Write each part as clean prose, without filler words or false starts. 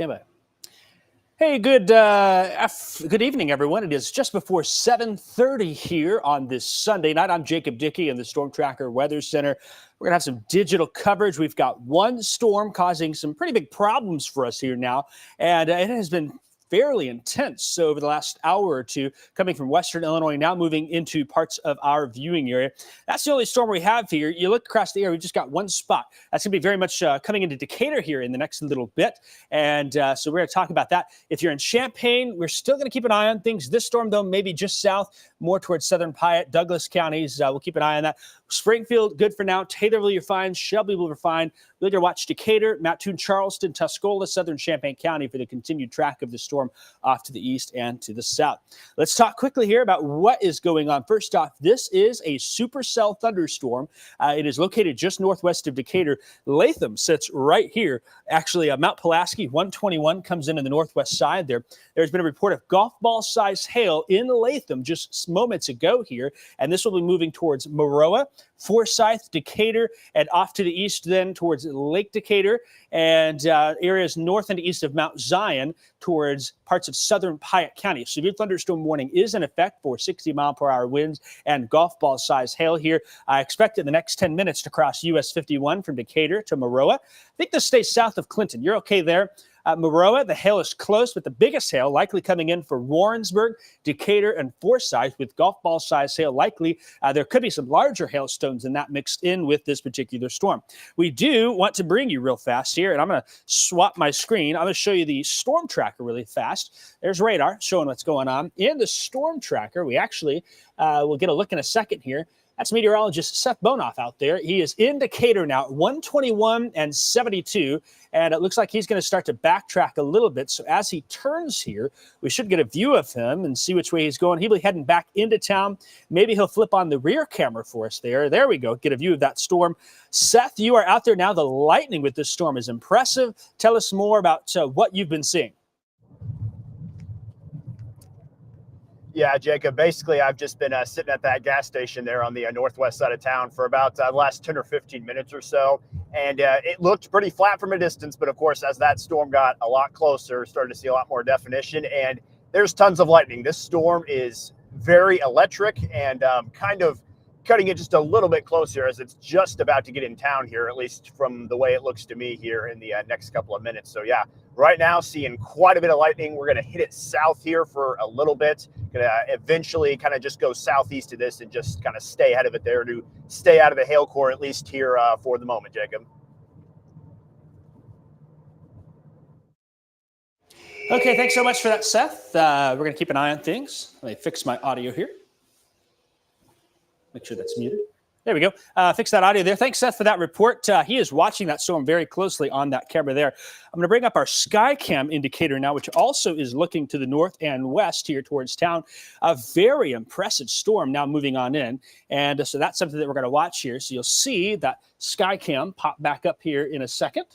Stand by. Hey, good evening, everyone. It is just before 7:30 here on this Sunday night. I'm Jacob Dickey in the StormTracker Weather Center. We're going to have some digital coverage. We've got one storm causing some pretty big problems for us here now, and it has been fairly intense over the last hour or two, coming from western Illinois, now moving into parts of our viewing area. That's the only storm we have here. You look across the area, we just got one spot. That's going to be very much coming into Decatur here in the next little bit. And so we're going to talk about that. If you're in Champaign, we're still going to keep an eye on things. This storm, though, maybe just south, more towards southern Piatt, Douglas counties. We'll keep an eye on that. Springfield, good for now. Taylorville, you're fine. Shelbyville, you're fine. We're going to watch Decatur, Mattoon, Charleston, Tuscola, southern Champaign County for the continued track of the storm off to the east and to the south. Let's talk quickly here about what is going on. First off, this is a supercell thunderstorm. It is located just northwest of Decatur. Latham sits right here. Actually, Mount Pulaski, 121, comes in the northwest side there. There's been a report of golf ball size hail in Latham just moments ago here, and this will be moving towards Maroa, Forsyth, Decatur, and off to the east then towards Lake Decatur and areas north and east of Mount Zion towards parts of southern Piatt County. Severe thunderstorm warning is in effect for 60-mile-per-hour winds and golf ball size hail here. I expect in the next 10 minutes to cross US 51 from Decatur to Maroa. I think this stays south of Clinton. You're okay there. Maroa, the hail is close, but the biggest hail likely coming in for Warrensburg, Decatur, and Forsyth with golf ball size hail likely. There could be some larger hailstones than that mixed in with this particular storm. We do want to bring you real fast here, and I'm going to swap my screen. I'm going to show you the storm tracker really fast. There's radar showing what's going on. In the storm tracker, we actually will get a look in a second here. That's meteorologist Seth Bohnhoff out there. He is in Decatur now, 121 and 72, and it looks like he's going to start to backtrack a little bit. So as he turns here, we should get a view of him and see which way he's going. He'll be heading back into town. Maybe he'll flip on the rear camera for us there. There we go. Get a view of that storm. Seth, you are out there now. The lightning with this storm is impressive. Tell us more about what you've been seeing. Yeah, Jacob, basically I've just been sitting at that gas station there on the northwest side of town for about the last 10 or 15 minutes or so. And it looked pretty flat from a distance. But of course, as that storm got a lot closer, started to see a lot more definition. And there's tons of lightning. This storm is very electric and kind of cutting it just a little bit closer as it's just about to get in town here, at least from the way it looks to me here in the next couple of minutes. So yeah, right now seeing quite a bit of lightning. We're going to hit it south here for a little bit. Going to eventually kind of just go southeast of this and just kind of stay ahead of it there to stay out of the hail core, at least here for the moment, Jacob. Okay, thanks so much for that, Seth. We're going to keep an eye on things. Let me fix my audio here. Make sure that's muted. There we go. Fix that audio there. Thanks, Seth, for that report. He is watching that storm very closely on that camera there. I'm going to bring up our Skycam indicator now, which also is looking to the north and west here towards town. A very impressive storm now moving on in. And so that's something that we're going to watch here. So you'll see that Skycam pop back up here in a second.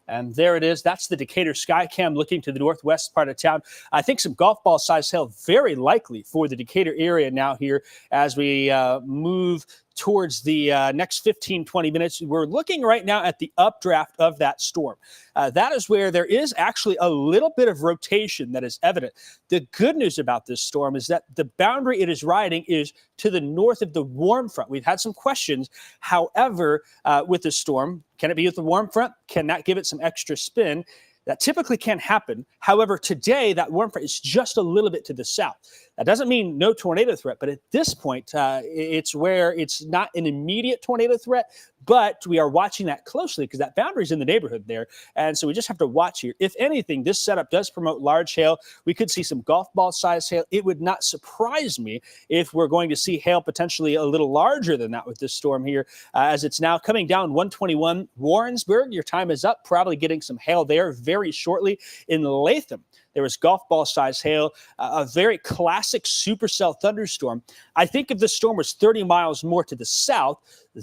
And there it is. That's the Decatur Skycam looking to the northwest part of town. I think some golf ball size hail very likely for the Decatur area now here as we move towards the next 15, 20 minutes. We're looking right now at the updraft of that storm. That is where there is actually a little bit of rotation that is evident. The good news about this storm is that the boundary it is riding is to the north of the warm front. We've had some questions. However, with this storm, can it be with the warm front? Can that give it some extra spin? That typically can happen. However, today, that warm front is just a little bit to the south. That doesn't mean no tornado threat, but at this point, it's where it's not an immediate tornado threat, but we are watching that closely because that boundary is in the neighborhood there. And so we just have to watch here. If anything, this setup does promote large hail. We could see some golf ball size hail. It would not surprise me if we're going to see hail potentially a little larger than that with this storm here, as it's now coming down 121 Warrensburg. Your time is up, probably getting some hail there very shortly. In Latham, there was golf ball size hail, a very classic supercell thunderstorm. I think if the storm was 30 miles more to the south,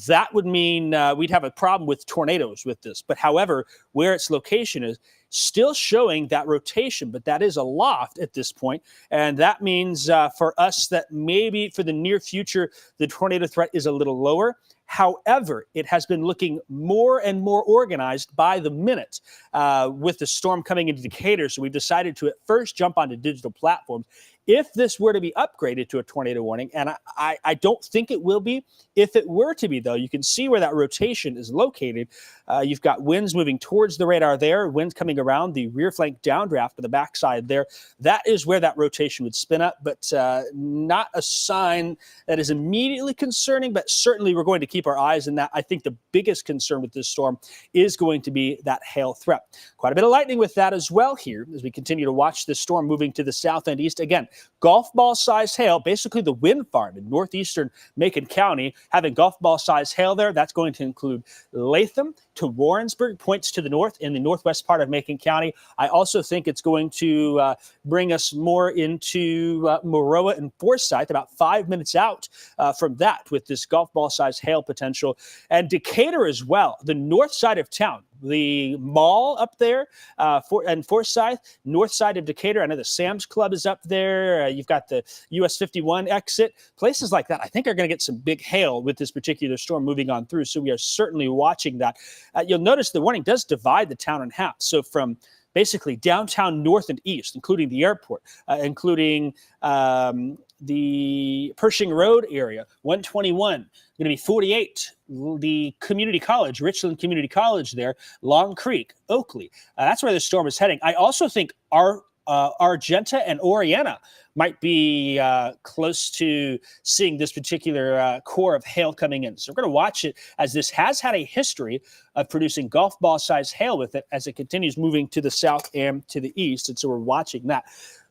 that would mean we'd have a problem with tornadoes with this. But however, where its location is, still showing that rotation, but that is aloft at this point. And that means for us that maybe for the near future, the tornado threat is a little lower. However, it has been looking more and more organized by the minute with the storm coming into Decatur. So we've decided to at first jump onto digital platforms. If this were to be upgraded to a tornado warning, and I don't think it will be, if it were to be, though, you can see where that rotation is located. You've got winds moving towards the radar there, winds coming around the rear flank downdraft to the backside there. That is where that rotation would spin up, but not a sign that is immediately concerning, but certainly we're going to keep our eyes on that. I think the biggest concern with this storm is going to be that hail threat. Quite a bit of lightning with that as well here as we continue to watch this storm moving to the south and east. Again, golf ball size hail, basically the wind farm in northeastern Macon County, having golf ball size hail there. That's going to include Latham to Warrensburg, points to the north in the northwest part of Macon County. I also think it's going to bring us more into Maroa and Forsyth, about 5 minutes out from that with this golf ball size hail potential. And Decatur as well, the north side of town. The mall up there and Forsyth, north side of Decatur. I know the Sam's Club is up there. You've got the US 51 exit. Places like that, I think, are going to get some big hail with this particular storm moving on through. So we are certainly watching that. You'll notice the warning does divide the town in half. So from basically downtown north and east, including the airport, including the Pershing Road area, 121, going to be 48, the community college, Richland Community College there, Long Creek, Oakley. That's where the storm is heading. I also think Argenta and Oriana might be close to seeing this particular core of hail coming in. So we're going to watch it as this has had a history of producing golf ball size hail with it as it continues moving to the south and to the east. And so we're watching that.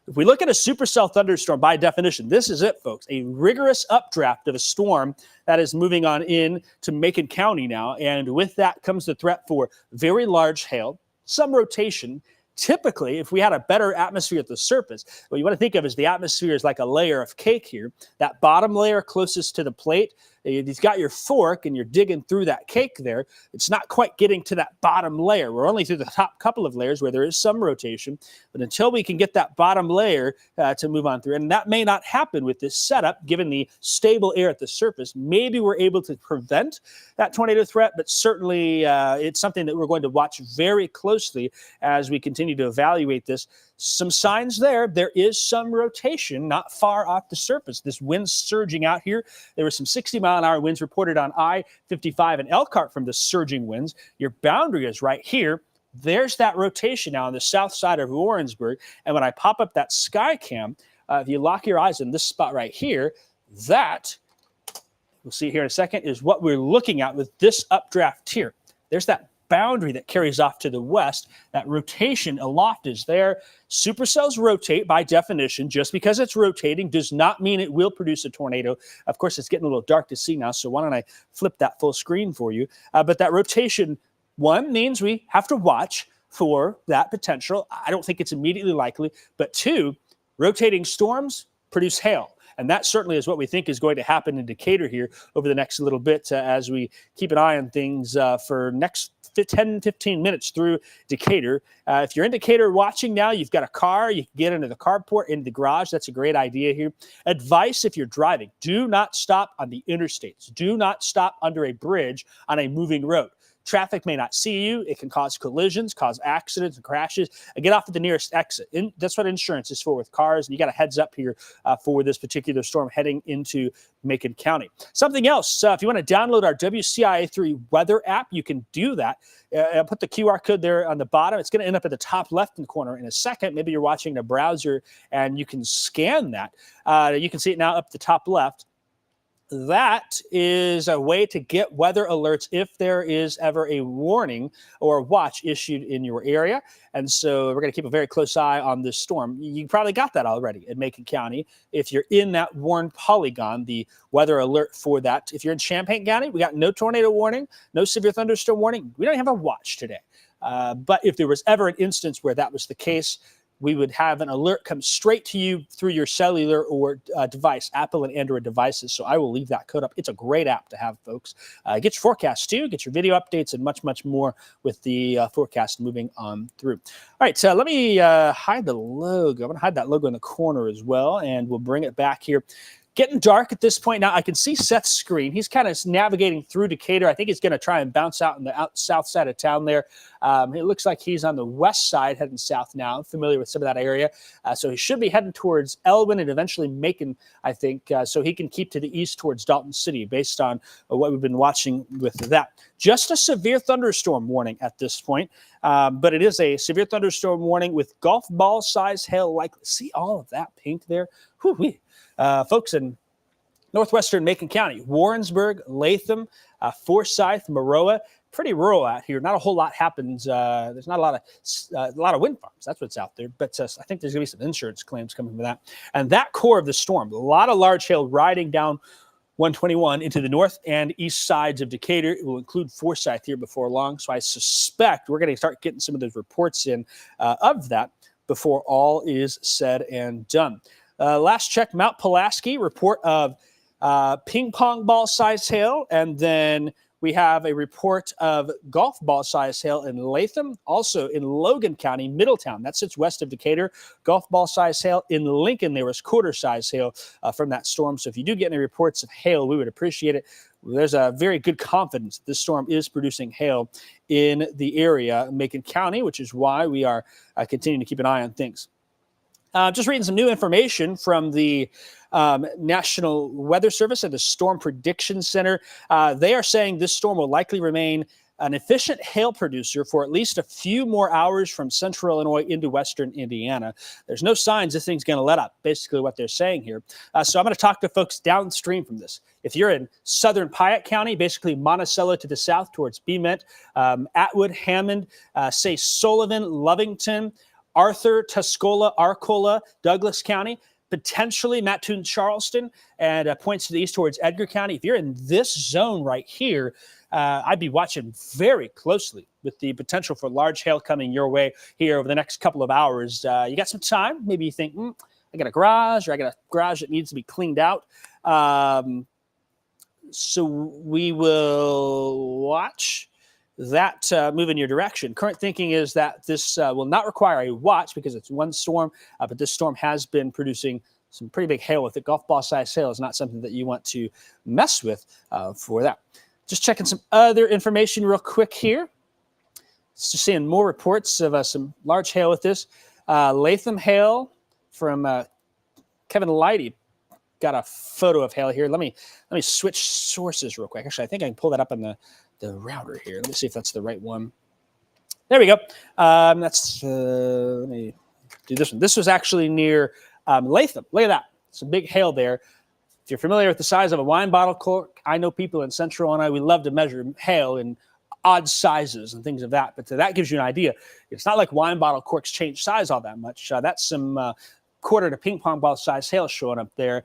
If we look at a supercell thunderstorm, by definition, this is it, folks, a rigorous updraft of a storm that is moving on in to Macon County now. And with that comes the threat for very large hail, some rotation. Typically, if we had a better atmosphere at the surface, what you want to think of is the atmosphere is like a layer of cake here. That bottom layer closest to the plate, you've got your fork and you're digging through that cake there. It's not quite getting to that bottom layer. We're only through the top couple of layers where there is some rotation. But until we can get that bottom layer to move on through, and that may not happen with this setup, given the stable air at the surface, maybe we're able to prevent that tornado threat, but certainly it's something that we're going to watch very closely as we continue to evaluate this. Some signs there. There is some rotation not far off the surface. This wind surging out here. There were some 60-mile-an-hour winds reported on I-55 and Elkhart from the surging winds. Your boundary is right here. There's that rotation now on the south side of Warrensburg. And when I pop up that sky cam, if you lock your eyes in this spot right here, that, we'll see here in a second, is what we're looking at with this updraft here. There's that boundary that carries off to the west. That rotation aloft is there. Supercells rotate by definition. Just because it's rotating does not mean it will produce a tornado. Of course, it's getting a little dark to see now, so why don't I flip that full screen for you. But that rotation, one, means we have to watch for that potential. I don't think it's immediately likely. But two, rotating storms produce hail. And that certainly is what we think is going to happen in Decatur here over the next little bit as we keep an eye on things for next 10, 15 minutes through Decatur. If you're in Decatur watching now, you've got a car, you can get into the carport, into the garage. That's a great idea here. Advice if you're driving, do not stop on the interstates. Do not stop under a bridge on a moving road. Traffic may not see you. It can cause collisions, cause accidents and crashes. Get off at the nearest exit. That's what insurance is for with cars. And you got a heads up here for this particular storm heading into Macon County. Something else, if you want to download our WCIA 3 weather app, you can do that. I'll put the QR code there on the bottom. It's going to end up at the top left in the corner in a second. Maybe you're watching in a browser and you can scan that. You can see it now up the top left. That is a way to get weather alerts if there is ever a warning or a watch issued in your area. And so we're going to keep a very close eye on this storm. You probably got that already in Macon County. If you're in that Warren polygon, the weather alert for that. If you're in Champaign County, we got no tornado warning, no severe thunderstorm warning. We don't have a watch today. But if there was ever an instance where that was the case, we would have an alert come straight to you through your cellular or device, Apple and Android devices. So I will leave that code up. It's a great app to have, folks. Get your forecasts too, get your video updates and much, much more with the forecast moving on through. All right, so let me hide the logo. I'm going to hide that logo in the corner as well, and we'll bring it back here. getting dark at this point now. I can see Seth's screen. He's kind of navigating through Decatur. I think he's going to try and bounce out in the south side of town there. It looks like he's on the west side heading south now. I'm familiar with some of that area. So he should be heading towards Elwyn and eventually Macon, I think, so he can keep to the east towards Dalton City based on what we've been watching with that. Just a severe thunderstorm warning at this point, but it is a severe thunderstorm warning with golf ball size hail likely. See all of that pink there? Whew-wee. Folks in northwestern Macon County, Warrensburg, Latham, Forsyth, Maroa, pretty rural out here. Not a whole lot happens. There's not a lot of wind farms. That's what's out there. But I think there's going to be some insurance claims coming from that. And that core of the storm, a lot of large hail riding down 121 into the north and east sides of Decatur. It will include Forsyth here before long. So I suspect we're going to start getting some of those reports in of that before all is said and done. Last check, Mount Pulaski, report of ping pong ball size hail. And then we have a report of golf ball size hail in Latham, also in Logan County, Middletown. That sits west of Decatur. Golf ball size hail in Lincoln. There was quarter size hail from that storm. So if you do get any reports of hail, we would appreciate it. There's a very good confidence that this storm is producing hail in the area, Macon County, which is why we are continuing to keep an eye on things. Just reading some new information from the National Weather Service and the Storm Prediction Center. They are saying this storm will likely remain an efficient hail producer for at least a few more hours from central Illinois into western Indiana. There's no signs this thing's going to let up, basically what they're saying here. So I'm going to talk to folks downstream from this. If you're in southern Piatt County, basically Monticello to the south towards Bement, Atwood, Hammond, say Sullivan, Lovington, Arthur, Tuscola, Arcola, Douglas County, potentially Mattoon, Charleston, and points to the east towards Edgar County. If you're in this zone right here, I'd be watching very closely with the potential for large hail coming your way here over the next couple of hours. You got some time. Maybe you think, I got a garage, or I got a garage that needs to be cleaned out. So we will watch that move in your direction. Current thinking is that this will not require a watch because it's one storm, but this storm has been producing some pretty big hail with it. Golf ball size hail is not something that you want to mess with for that. Just checking some other information real quick here. Just seeing more reports of some large hail with this. Latham hail from Kevin Leidy. Got a photo of hail here. Let me switch sources real quick. Actually, I think I can pull that up on the router here. Let me see if that's the right one. There we go. Let me do this one. This was actually near Latham. Look at that. Some big hail there. If you're familiar with the size of a wine bottle cork, I know people in Central Illinois, we love to measure hail in odd sizes and things of that. But that gives you an idea. It's not like wine bottle corks change size all that much. That's some quarter to ping pong ball size hail showing up there.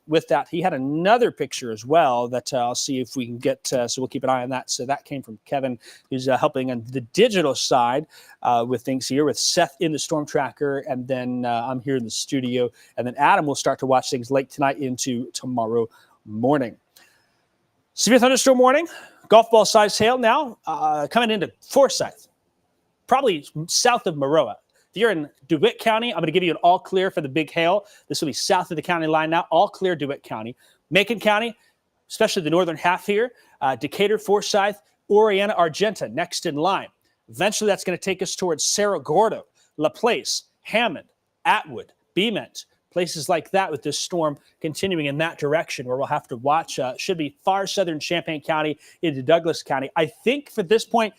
With that, he had another picture as well that I'll see if we can get, so we'll keep an eye on that. So that came from Kevin, who's helping on the digital side with things here with Seth in the StormTracker, and then I'm here in the studio, and then Adam will start to watch things late tonight into tomorrow morning. Severe thunderstorm warning, golf ball size hail now coming into Forsyth, probably south of Maroa. If you're in DeWitt County, I'm going to give you an all clear for the big hail. This will be south of the county line now, all clear DeWitt County. Macon County, especially the northern half here, Decatur, Forsyth, Oriana, Argenta, next in line. Eventually, that's going to take us towards Cerro Gordo, LaPlace, Hammond, Atwood, Bement, places like that with this storm continuing in that direction where we'll have to watch. Should be far southern Champaign County into Douglas County. I think for this point,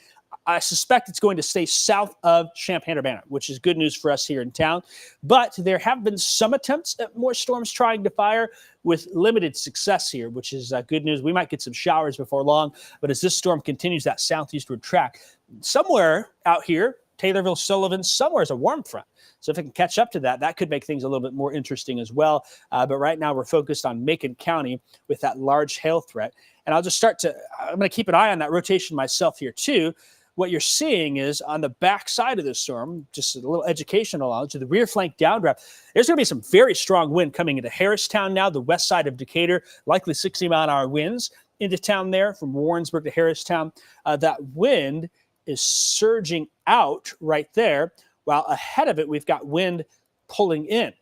I suspect it's going to stay south of Champaign-Urbana, which is good news for us here in town. But there have been some attempts at more storms trying to fire with limited success here, which is good news. We might get some showers before long. But as this storm continues that southeastward track, somewhere out here, Taylorville, Sullivan, somewhere is a warm front. So if it can catch up to that, that could make things a little bit more interesting as well. But right now we're focused on Macon County with that large hail threat. And I'm going to keep an eye on that rotation myself here too. What you're seeing is on the back side of the storm, just a little educational knowledge, the rear flank downdraft, there's going to be some very strong wind coming into Harristown now, the west side of Decatur, likely 60-mile-an-hour winds into town there from Warrensburg to Harristown. That wind is surging out right there, while ahead of it, we've got wind pulling in.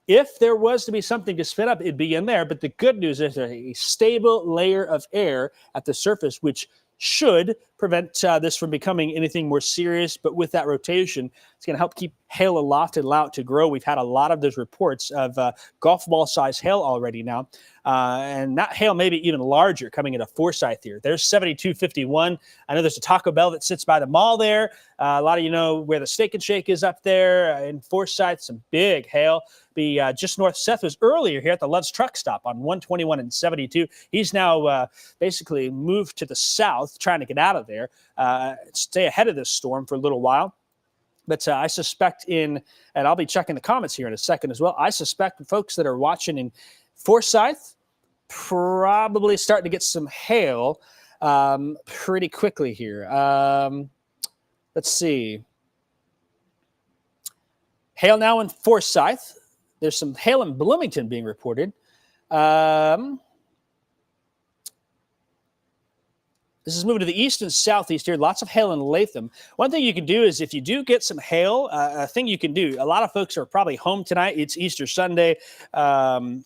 If there was to be something to spin up, it'd be in there. But the good news is there's a stable layer of air at the surface, which should prevent this from becoming anything more serious. But with that rotation, it's going to help keep hail aloft and allow it to grow. We've had a lot of those reports of golf ball size hail already now. And that hail may be even larger coming into Forsyth here. There's 7251. I know there's a Taco Bell that sits by the mall there. A lot of you know where the Steak and Shake is up there. In Forsyth, some big hail. Be just north. Seth was earlier here at the Love's Truck Stop on 121 and 72. He's now basically moved to the south, trying to get out of there, stay ahead of this storm for a little while. But I suspect and I'll be checking the comments here in a second as well, I suspect folks that are watching in Forsyth probably starting to get some hail pretty quickly here. Let's see. Hail now in Forsyth. There's some hail in Bloomington being reported. This is moving to the east and southeast here. Lots of hail in Latham. One thing you can do is if you do get some hail, a thing you can do, a lot of folks are probably home tonight. It's Easter Sunday. We don't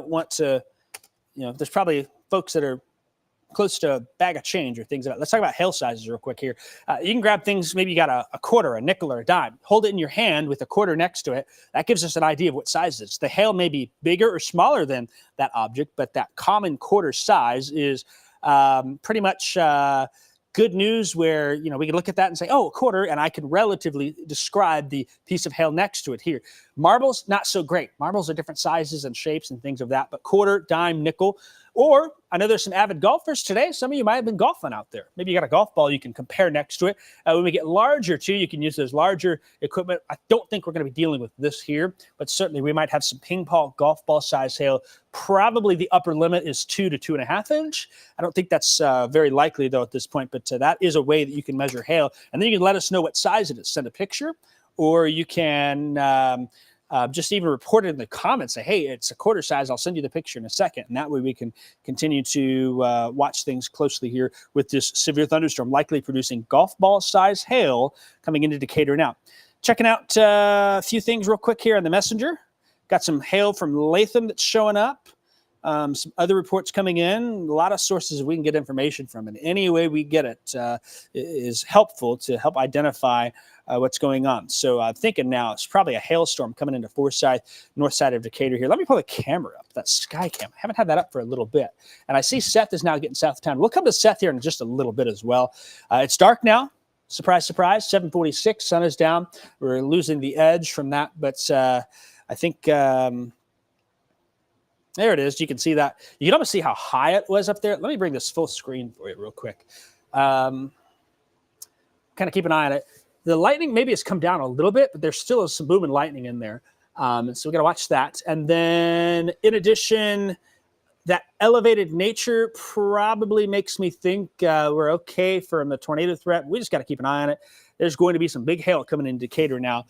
want to, there's probably folks that are close to a bag of change or things like that. Let's talk about hail sizes real quick here. You can grab things, maybe you got a quarter, a nickel, or a dime. Hold it in your hand with a quarter next to it. That gives us an idea of what size it is. The hail may be bigger or smaller than that object, but that common quarter size is pretty much good news where, we can look at that and say, oh, a quarter, and I can relatively describe the piece of hail next to it here. Marbles, not so great. Marbles are different sizes and shapes and things of that, but quarter, dime, nickel, or I know there's some avid golfers today. Some of you might have been golfing out there. Maybe you got a golf ball you can compare next to it. When we get larger, too, you can use those larger equipment. I don't think we're going to be dealing with this here, but certainly we might have some ping pong golf ball size hail. Probably the upper limit is 2 to 2.5 inch. I don't think that's very likely, though, at this point, but that is a way that you can measure hail. And then you can let us know what size it is. Send a picture, or you can just even report it in the comments. Say, hey, it's a quarter size. I'll send you the picture in a second. And that way we can continue to watch things closely here with this severe thunderstorm likely producing golf ball size hail coming into Decatur now. Checking out a few things real quick here on the messenger. Got some hail from Latham that's showing up. Some other reports coming in. A lot of sources we can get information from. And any way we get it is helpful to help identify what's going on. So I'm thinking now it's probably a hailstorm coming into Forsyth, north side of Decatur here. Let me pull the camera up, that sky cam. I haven't had that up for a little bit. And I see Seth is now getting south of town. We'll come to Seth here in just a little bit as well. It's dark now. Surprise, surprise. 7:46. Sun is down. We're losing the edge from that. But I think there it is. You can see that. You can almost see how high it was up there. Let me bring this full screen for you real quick. Kind of keep an eye on it. The lightning maybe has come down a little bit, but there still is some booming lightning in there. So we got to watch that. And then in addition, that elevated nature probably makes me think we're okay from the tornado threat. We just got to keep an eye on it. There's going to be some big hail coming in Decatur now.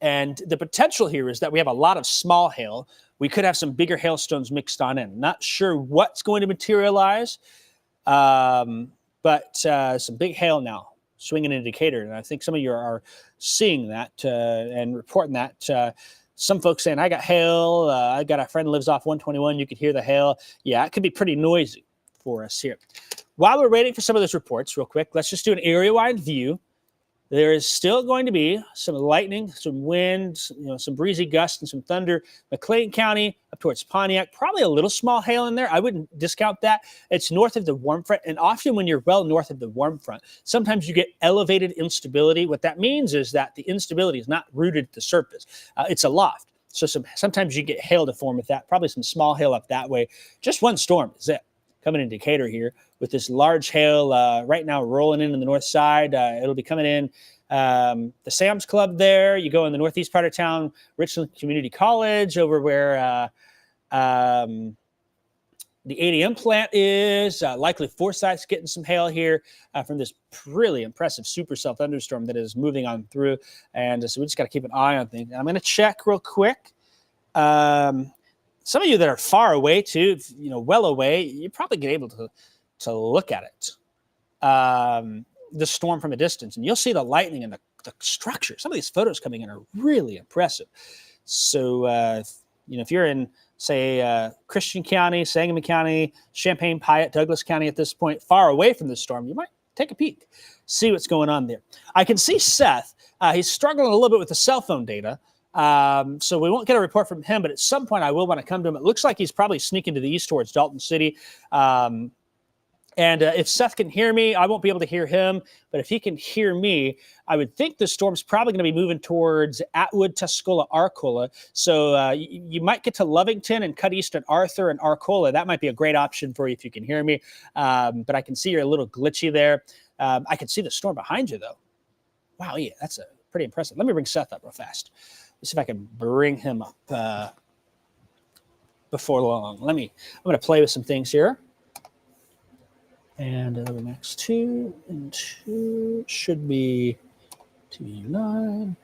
And the potential here is that we have a lot of small hail. We could have some bigger hailstones mixed on in. Not sure what's going to materialize, but some big hail now swinging in Decatur. And I think some of you are seeing that and reporting that. Some folks saying, I got hail. I got a friend who lives off 121. You could hear the hail. Yeah, it could be pretty noisy for us here. While we're waiting for some of those reports real quick, let's just do an area-wide view. There is still going to be some lightning, some wind, some breezy gusts and some thunder. McLean County up towards Pontiac, probably a little small hail in there. I wouldn't discount that. It's north of the warm front. And often when you're well north of the warm front, sometimes you get elevated instability. What that means is that the instability is not rooted at the surface. It's aloft. So sometimes you get hail to form with that, probably some small hail up that way. Just one storm is it. Coming in Decatur here with this large hail right now rolling in the north side. It'll be coming in the Sam's Club there. You go in the northeast part of town, Richland Community College, over where the ADM plant is. Likely Forsyth's getting some hail here from this really impressive supercell thunderstorm that is moving on through. And so we just got to keep an eye on things. I'm going to check real quick. Some of you that are far away too, well away, you're probably get able to look at it, the storm from a distance, and you'll see the lightning and the structure. Some of these photos coming in are really impressive. So, if you're in, say, Christian County, Sangamon County, Champaign, Piatt, Douglas County at this point, far away from the storm, you might take a peek, see what's going on there. I can see Seth. He's struggling a little bit with the cell phone data. So we won't get a report from him, but at some point I will want to come to him. It looks like he's probably sneaking to the east towards Dalton City. And if Seth can hear me, I won't be able to hear him. But if he can hear me, I would think the storm's probably going to be moving towards Atwood, Tuscola, Arcola. So you might get to Lovington and cut east at Arthur and Arcola. That might be a great option for you if you can hear me. But I can see you're a little glitchy there. I can see the storm behind you, though. Wow, yeah, that's pretty impressive. Let me bring Seth up real fast. Let's see if I can bring him up before long. I'm going to play with some things here. And the next 2 and 2 should be TV9.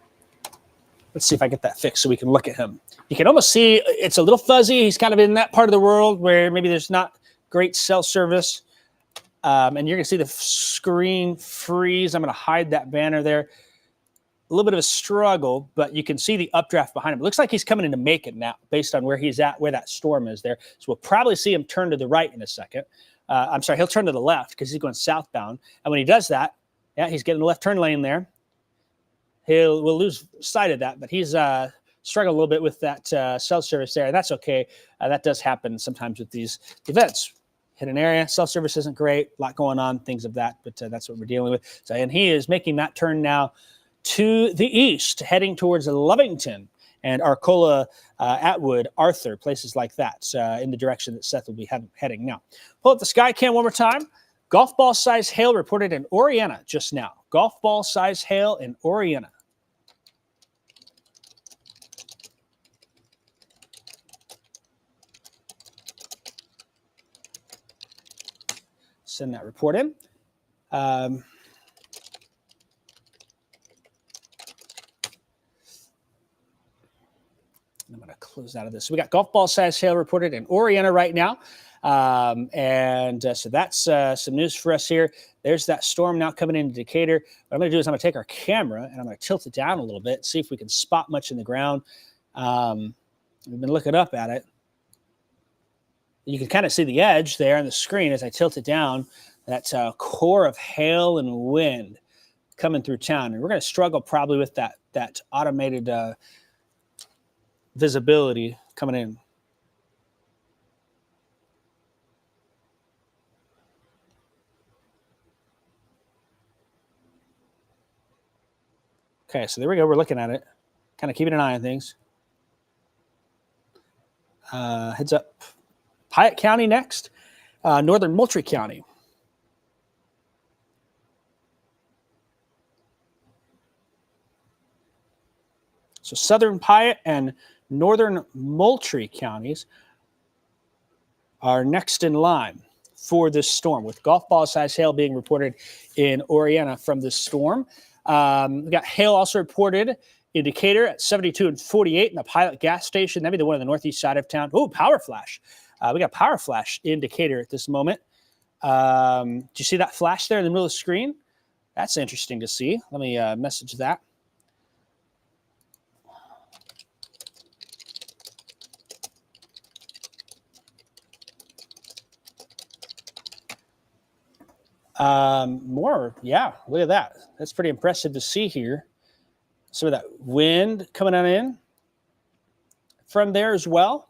Let's see if I get that fixed so we can look at him. You can almost see it's a little fuzzy. He's kind of in that part of the world where maybe there's not great cell service. And you're going to see the screen freeze. I'm going to hide that banner there. A little bit of a struggle, but you can see the updraft behind him. It looks like he's coming into Macon now based on where he's at, where that storm is there. So we'll probably see him turn to the right in a second. I'm sorry, he'll turn to the left because he's going southbound. And when he does that, yeah, he's getting the left turn lane there. We'll lose sight of that, but he's struggling a little bit with that cell service there. And that's okay. That does happen sometimes with these events. Hit an area, cell service isn't great, a lot going on, things of that, but that's what we're dealing with. So, and he is making that turn now to the east, heading towards Lovington and Arcola, Atwood, Arthur, places like that, in the direction that Seth will be heading now. Pull up the sky cam one more time. Golf ball size hail reported in Oriana just now. Golf ball size hail in Oriana. Send that report in. I'm going to close out of this. So we got golf ball size hail reported in Oriana right now. So that's some news for us here. There's that storm now coming into Decatur. What I'm going to do is I'm going to take our camera and I'm going to tilt it down a little bit, see if we can spot much in the ground. We've been looking up at it. You can kind of see the edge there on the screen as I tilt it down. That's a core of hail and wind coming through town. And we're going to struggle probably with that automated visibility coming in. Okay, so there we go. We're looking at it, kind of keeping an eye on things. Heads up. Piatt County next, northern Moultrie County. So southern Piatt and northern Moultrie counties are next in line for this storm, with golf ball size hail being reported in Oriana from this storm. We got hail also reported in Decatur at 72 and 48 in the Pilot gas station. That'd be the one on the northeast side of town. Oh, power flash. We got power flash in Decatur at this moment. Do you see that flash there in the middle of the screen? That's interesting to see. Let me message that. Yeah, look at that. That's pretty impressive to see here. Some of that wind coming on in from there as well.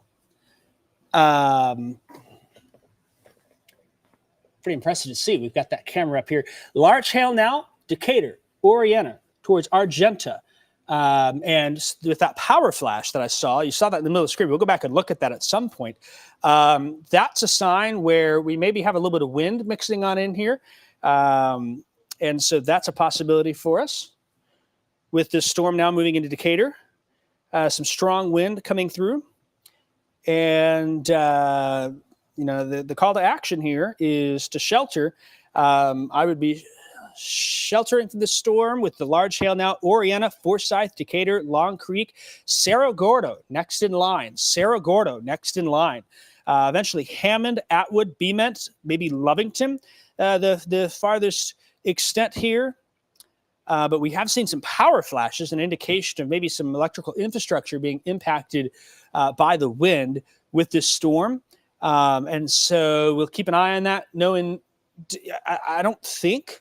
Pretty impressive to see. We've got that camera up here. Large hail now, Decatur, Oriana, towards Argenta. And with that power flash that I saw, you saw that in the middle of the screen. We'll go back and look at that at some point. That's a sign where we maybe have a little bit of wind mixing on in here. And so that's a possibility for us with this storm now moving into Decatur. Some strong wind coming through. And, the call to action here is to shelter. I would be sheltering from the storm with the large hail now. Oriana, Forsyth, Decatur, Long Creek, Cerro Gordo next in line. Eventually Hammond, Atwood, Bement, maybe Lovington, the farthest extent here. but we have seen some power flashes, an indication of maybe some electrical infrastructure being impacted by the wind with this storm. And so we'll keep an eye on that, knowing I don't think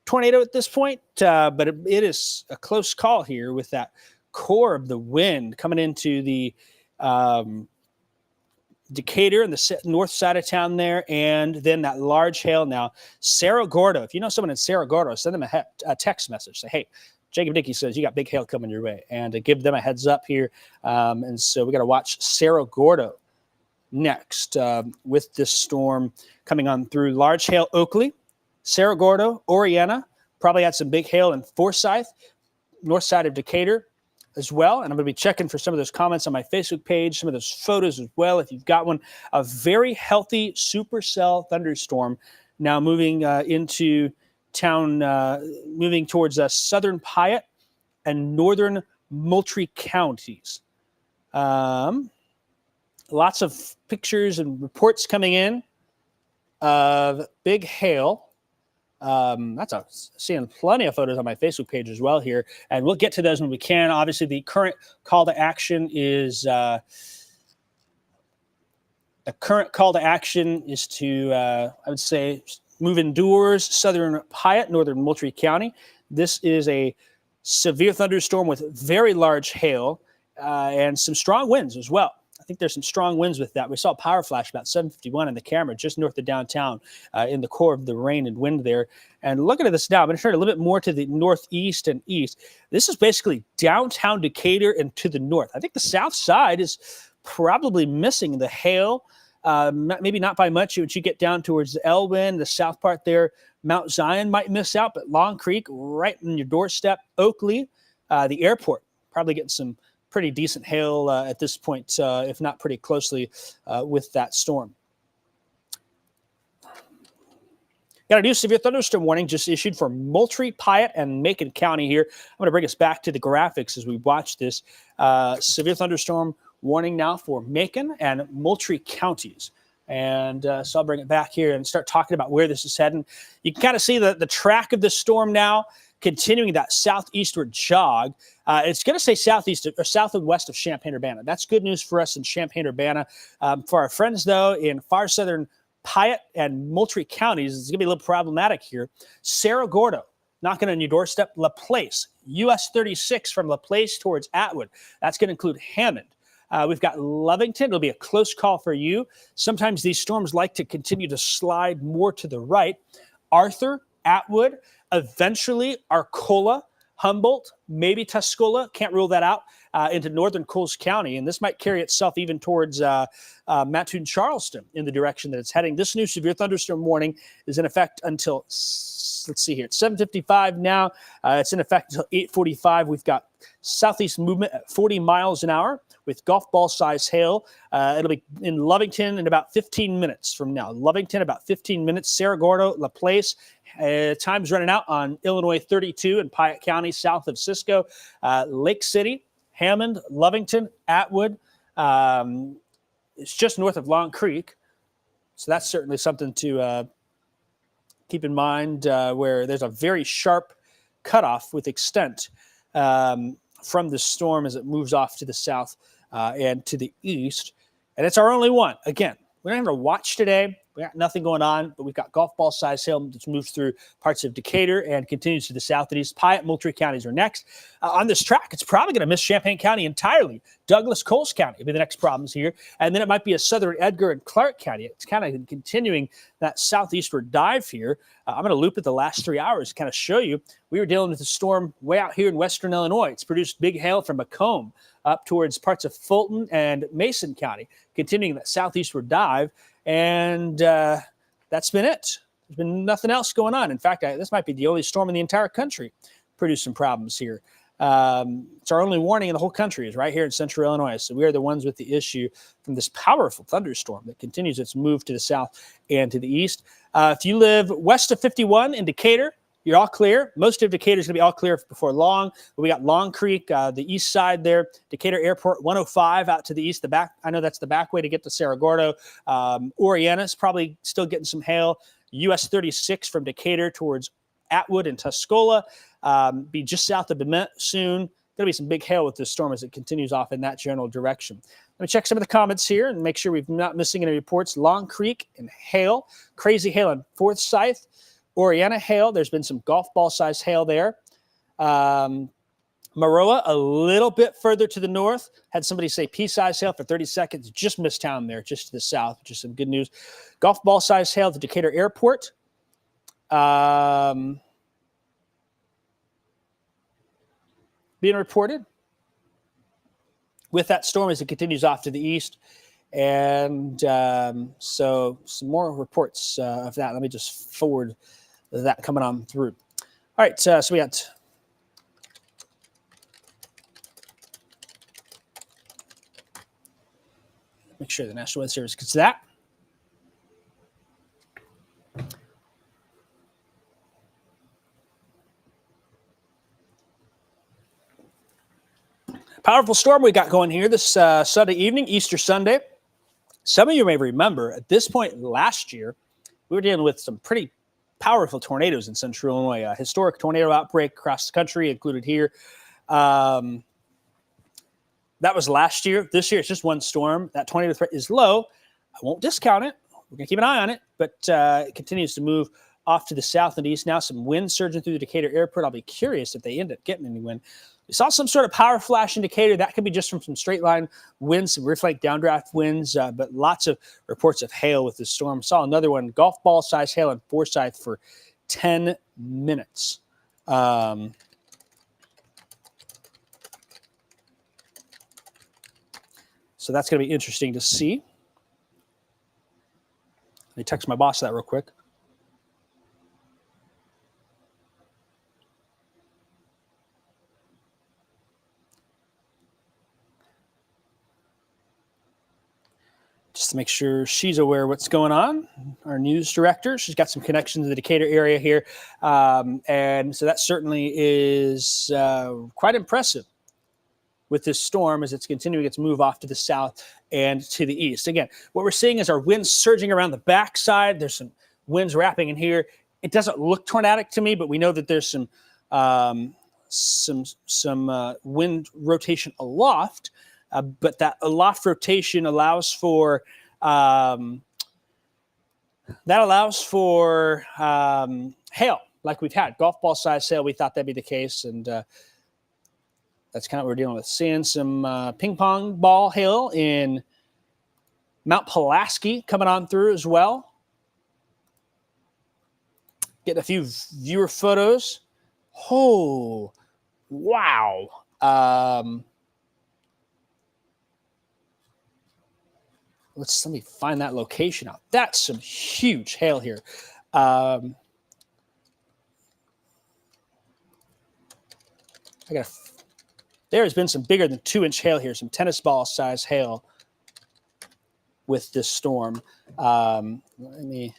tornado at this point, but it is a close call here with that core of the wind coming into the Decatur and the north side of town there, and then that large hail now. Cerro Gordo, if you know someone in Cerro Gordo, send them a text message. Say, hey, Jacob Dickey says you got big hail coming your way, and give them a heads up here. And so we got to watch Cerro Gordo next with this storm coming on through. Large hail Oakley, Cerro Gordo, Oriana, probably had some big hail in Forsyth, north side of Decatur as well. And I'm going to be checking for some of those comments on my Facebook page, some of those photos as well, if you've got one. A very healthy supercell thunderstorm now moving into town, moving towards southern Piatt and northern Moultrie counties. Lots of pictures and reports coming in of big hail. Seeing plenty of photos on my Facebook page as well here, and we'll get to those when we can. Obviously, the current call to action is to I would say move indoors, southern Piatt, northern Moultrie County. This is a severe thunderstorm with very large hail and some strong winds as well. I think there's some strong winds with that. We saw a power flash about 7:51 in the camera just north of downtown in the core of the rain and wind there. And looking at this now, I'm going to turn a little bit more to the northeast and east. This is basically downtown Decatur and to the north. I think the south side is probably missing the hail, maybe not by much. Once you get down towards Elwyn, the south part there, Mount Zion might miss out, but Long Creek right on your doorstep, Oakley, the airport, probably getting some pretty decent hail at this point, if not pretty closely with that storm. Got a new severe thunderstorm warning just issued for Moultrie, Piatt, and Macon County here. I'm going to bring us back to the graphics as we watch this. Severe thunderstorm warning now for Macon and Moultrie counties. And so I'll bring it back here and start talking about where this is heading. You can kind of see the track of the storm now, continuing that southeastward jog. It's going to say southeast or south and west of Champaign-Urbana. That's good news for us in Champaign-Urbana. For our friends, though, in far southern Piatt and Moultrie counties, it's going to be a little problematic here. Cerro Gordo, knocking on your doorstep. LaPlace, US 36 from LaPlace towards Atwood. That's going to include Hammond. We've got Lovington. It'll be a close call for you. Sometimes these storms like to continue to slide more to the right. Arthur, Atwood, eventually Arcola, Humboldt, maybe Tuscola, can't rule that out, into northern Coles County. And this might carry itself even towards Mattoon, Charleston in the direction that it's heading. This new severe thunderstorm warning is in effect until, let's see here, it's 7:55 now. It's in effect until 8:45. We've got southeast movement at 40 miles an hour with golf ball size hail. It'll be in Lovington in about 15 minutes from now. Lovington, about 15 minutes. Cerro Gordo, LaPlace. Time's running out on Illinois 32 in Piatt County, south of Cisco. Lake City, Hammond, Lovington, Atwood. It's just north of Long Creek. So that's certainly something to keep in mind, where there's a very sharp cutoff with extent from the storm as it moves off to the south and to the east. And it's our only one. Again, we don't have to watch today. We got nothing going on, but we've got golf ball size hail that's moved through parts of Decatur and continues to the south and east. Piatt, Moultrie counties are next. On this track, it's probably going to miss Champaign County entirely. Douglas, Coles County will be the next problems here. And then it might be a southern Edgar and Clark County. It's kind of continuing that southeastward dive here. I'm going to loop it the last 3 hours to kind of show you. We were dealing with a storm way out here in western Illinois. It's produced big hail from Macomb up towards parts of Fulton and Mason County, continuing that southeastward dive. And that's been it. There's been nothing else going on. In fact, this might be the only storm in the entire country producing problems here. It's our only warning in the whole country is right here in central Illinois. So we are the ones with the issue from this powerful thunderstorm that continues its move to the south and to the east. If you live west of 51 in Decatur, you're all clear. Most of Decatur is going to be all clear before long. But we got Long Creek, the east side there, Decatur Airport 105 out to the east. The back, I know that's the back way to get to Cerro Gordo. Oriana's probably still getting some hail. US 36 from Decatur towards Atwood and Tuscola. Be just south of Bement soon. Going to be some big hail with this storm as it continues off in that general direction. Let me check some of the comments here and make sure we're not missing any reports. Long Creek and hail. Crazy hail on Forsyth. Oriana hail. There's been some golf ball size hail there. Maroa, a little bit further to the north. Had somebody say pea-size hail for 30 seconds. Just missed town there, just to the south, which is some good news. Golf ball size hail at the Decatur Airport. Being reported with that storm as it continues off to the east. And so some more reports of that. Let me just forward that coming on through. All right, so we got... Make sure the National Weather Service gets that. Powerful storm we got going here this Sunday evening, Easter Sunday. Some of you may remember at this point last year, we were dealing with some pretty powerful tornadoes in central Illinois. A historic tornado outbreak across the country, included here. That was last year. This year, it's just one storm. That tornado threat is low. I won't discount it. We're going to keep an eye on it, but it continues to move off to the south and east. Now some wind surging through the Decatur Airport. I'll be curious if they end up getting any wind. We saw some sort of power flash in Decatur. That could be just from some straight line winds, some rear flank downdraft winds, but lots of reports of hail with this storm. Saw another one, golf ball size hail in Forsyth for 10 minutes. So that's going to be interesting to see. Let me text my boss that real quick. Just to make sure she's aware of what's going on. Our news director, she's got some connections to the Decatur area here. And so that certainly is quite impressive with this storm as it's continuing its move off to the south and to the east. Again, what we're seeing is our winds surging around the backside. There's some winds wrapping in here. It doesn't look tornadic to me, but we know that there's some wind rotation aloft. But that aloft rotation allows for hail, like we've had golf ball size hail. We thought that'd be the case, and that's kind of what we're dealing with. Seeing some ping pong ball hail in Mount Pulaski coming on through as well. Getting a few viewer photos. Oh, wow. Let me find that location out. That's some huge hail here. There has been some bigger than 2-inch hail here, some tennis ball size hail with this storm. Let me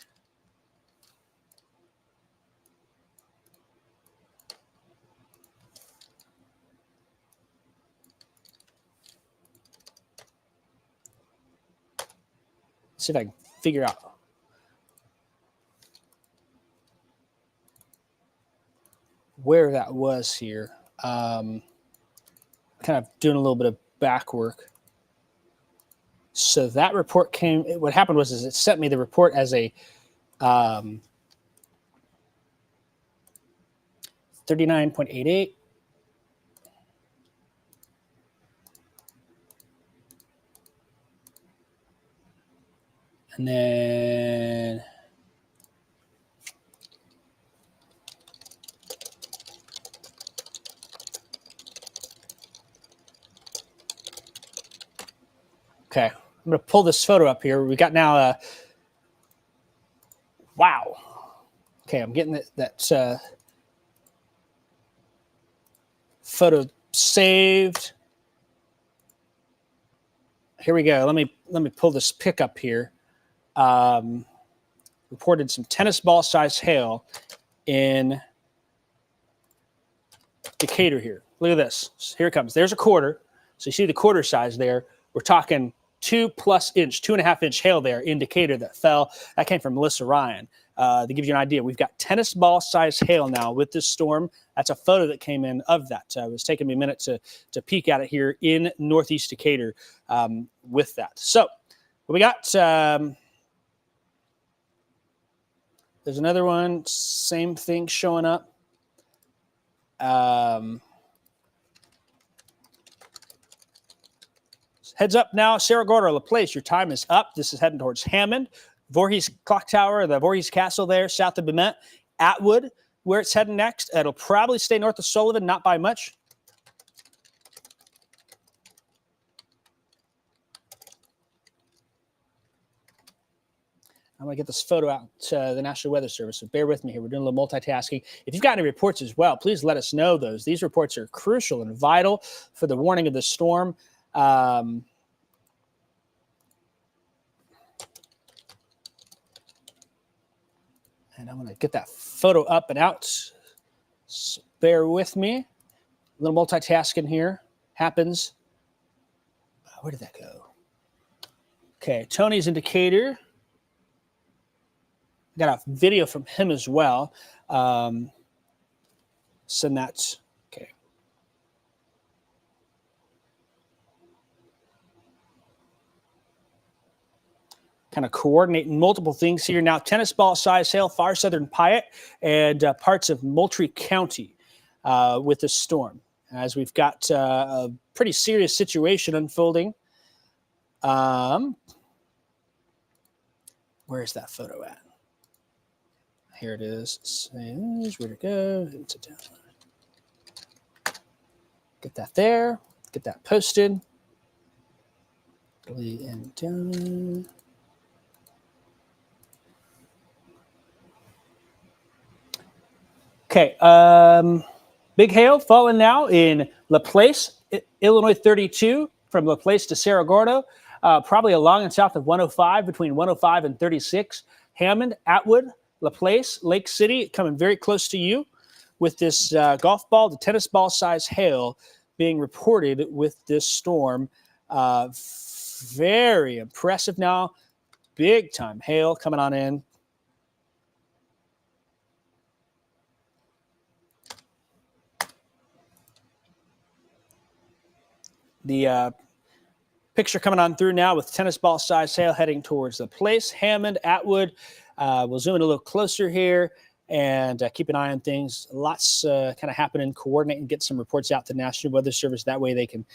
see if I can figure out where that was here. Kind of doing a little bit of back work. So that report came, what happened was it sent me the report as a 39.88. And then okay, I'm going to pull this photo up here. We got now wow. Okay, I'm getting that photo saved. Here we go. Let me pull this pic up here. Reported some tennis ball size hail in Decatur here. Look at this. Here it comes. There's a quarter. So you see the quarter size there. We're talking 2+ inch, 2.5-inch hail there in Decatur that fell. That came from Melissa Ryan. To give you an idea, we've got tennis ball size hail now with this storm. That's a photo that came in of that. It was taking me a minute to peek at it here in Northeast Decatur with that. So we got, there's another one, same thing showing up. Heads up now, Cerro Gordo, LaPlace, your time is up. This is heading towards Hammond. Voorhees Clock Tower, the Voorhees Castle there, south of Bement. Atwood, where it's heading next. It'll probably stay north of Sullivan, not by much. I'm going to get this photo out to the National Weather Service, so bear with me here. We're doing a little multitasking. If you've got any reports as well, please let us know those. These reports are crucial and vital for the warning of the storm. And I'm going to get that photo up and out. So bear with me. A little multitasking here happens. Where did that go? Okay, Tony's in Decatur. Got a video from him as well. Send that. Okay. Kind of coordinating multiple things here now. Tennis ball size hail, far southern Piatt and parts of Moultrie County with this storm. As we've got a pretty serious situation unfolding. Where's that photo at? Here it is. Where'd it go? Get that there. Get that posted. And down. Okay. Big hail falling now in LaPlace, Illinois 32, from LaPlace to Cerro Gordo. Probably along and south of 105, between 105 and 36. Hammond, Atwood, LaPlace, Lake City, coming very close to you with this golf ball, the tennis ball size hail being reported with this storm. Very impressive now. Big time hail coming on in. The picture coming on through now with tennis ball size hail heading towards LaPlace, Hammond, Atwood. We'll zoom in a little closer here and keep an eye on things. Lots kind of happening, coordinate and get some reports out to the National Weather Service. That way they can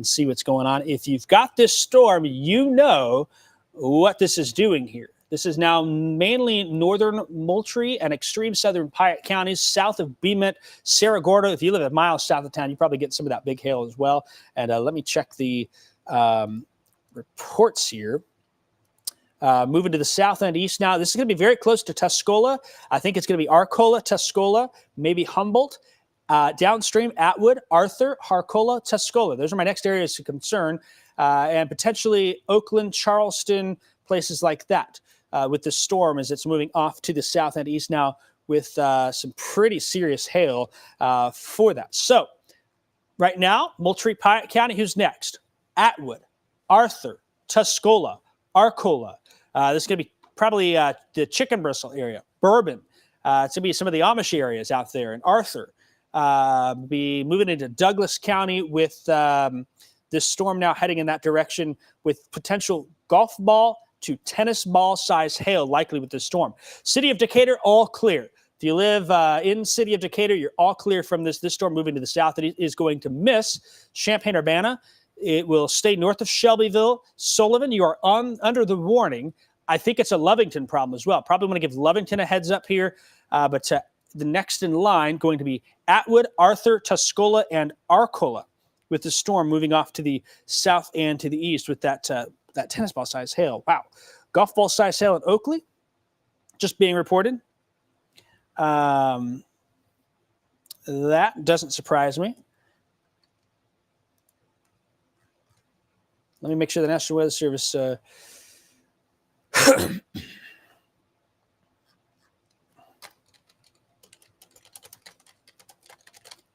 see what's going on. If you've got this storm, you know what this is doing here. This is now mainly northern Moultrie and extreme southern Piatt counties, south of Bement, Cerro Gordo. If you live a mile south of town, you probably get some of that big hail as well. And let me check the reports here. Moving to the south and east now. This is going to be very close to Tuscola. I think it's going to be Arcola, Tuscola, maybe Humboldt. Downstream, Atwood, Arthur, Harcola, Tuscola. Those are my next areas of concern. And potentially Oakland, Charleston, places like that with the storm as it's moving off to the south and east now with some pretty serious hail for that. So right now, Moultrie, Piatt County, who's next? Atwood, Arthur, Tuscola, Arcola. This is going to be probably the Chicken Bristle area, Bourbon. It's going to be some of the Amish areas out there in Arthur. Be moving into Douglas County with this storm now heading in that direction with potential golf ball to tennis ball size hail likely with this storm. City of Decatur, all clear. If you live in City of Decatur, you're all clear from this storm moving to the south. It is going to miss Champaign-Urbana. It will stay north of Shelbyville. Sullivan, you are under the warning. I think it's a Lovington problem as well. Probably want to give Lovington a heads up here. But the next in line going to be Atwood, Arthur, Tuscola, and Arcola with the storm moving off to the south and to the east with that tennis ball size hail. Wow. Golf ball size hail in Oakley just being reported. That doesn't surprise me. Let me make sure the National Weather Service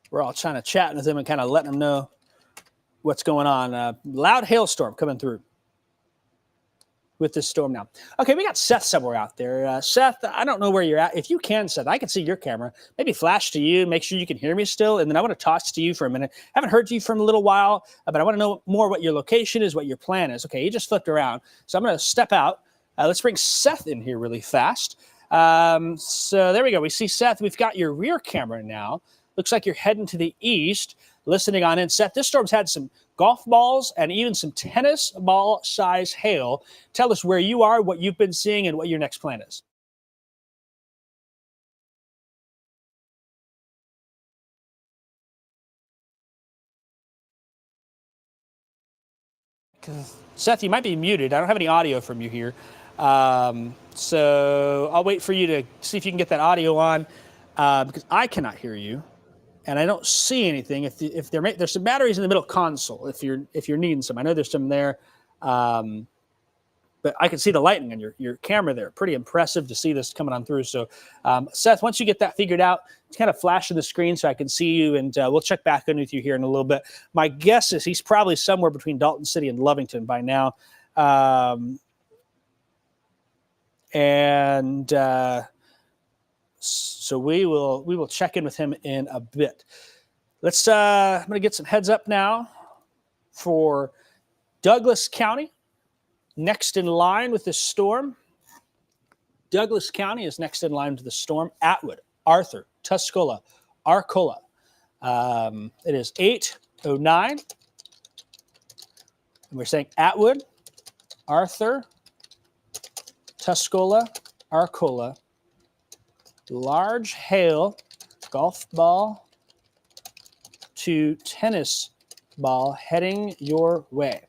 we're all trying to chat with them and kind of letting them know what's going on. Loud hailstorm coming through. with this storm now. Okay, we got Seth somewhere out there. Seth, I don't know where you're at. If you can, Seth, I can see your camera. Maybe flash to you, make sure you can hear me still, and then I want to toss to you for a minute. I haven't heard you from a little while, but I want to know more what your location is, what your plan is. Okay, you just flipped around. So I'm going to step out. Let's bring Seth in here really fast. So there we go. We see Seth. We've got your rear camera now. Looks like you're heading to the east, listening on in. Seth, this storm's had some golf balls and even some tennis ball size hail. Tell us where you are, what you've been seeing, and what your next plan is. Seth, you might be muted. I don't have any audio from you here. So I'll wait for you to see if you can get that audio on because I cannot hear you. And I don't see anything. If there's some batteries in the middle console, if you're needing some, I know there's some there, but I can see the lightning on your camera there. Pretty impressive to see this coming on through. So, Seth, once you get that figured out, it's kind of flashing the screen so I can see you, and we'll check back in with you here in a little bit. My guess is he's probably somewhere between Dalton City and Lovington by now, so we will check in with him in a bit. I'm going to get some heads up now for Douglas County, next in line with this storm. Douglas County is next in line with the storm. Atwood, Arthur, Tuscola, Arcola. It is 8:09. And we're saying Atwood, Arthur, Tuscola, Arcola. Large hail, golf ball to tennis ball heading your way.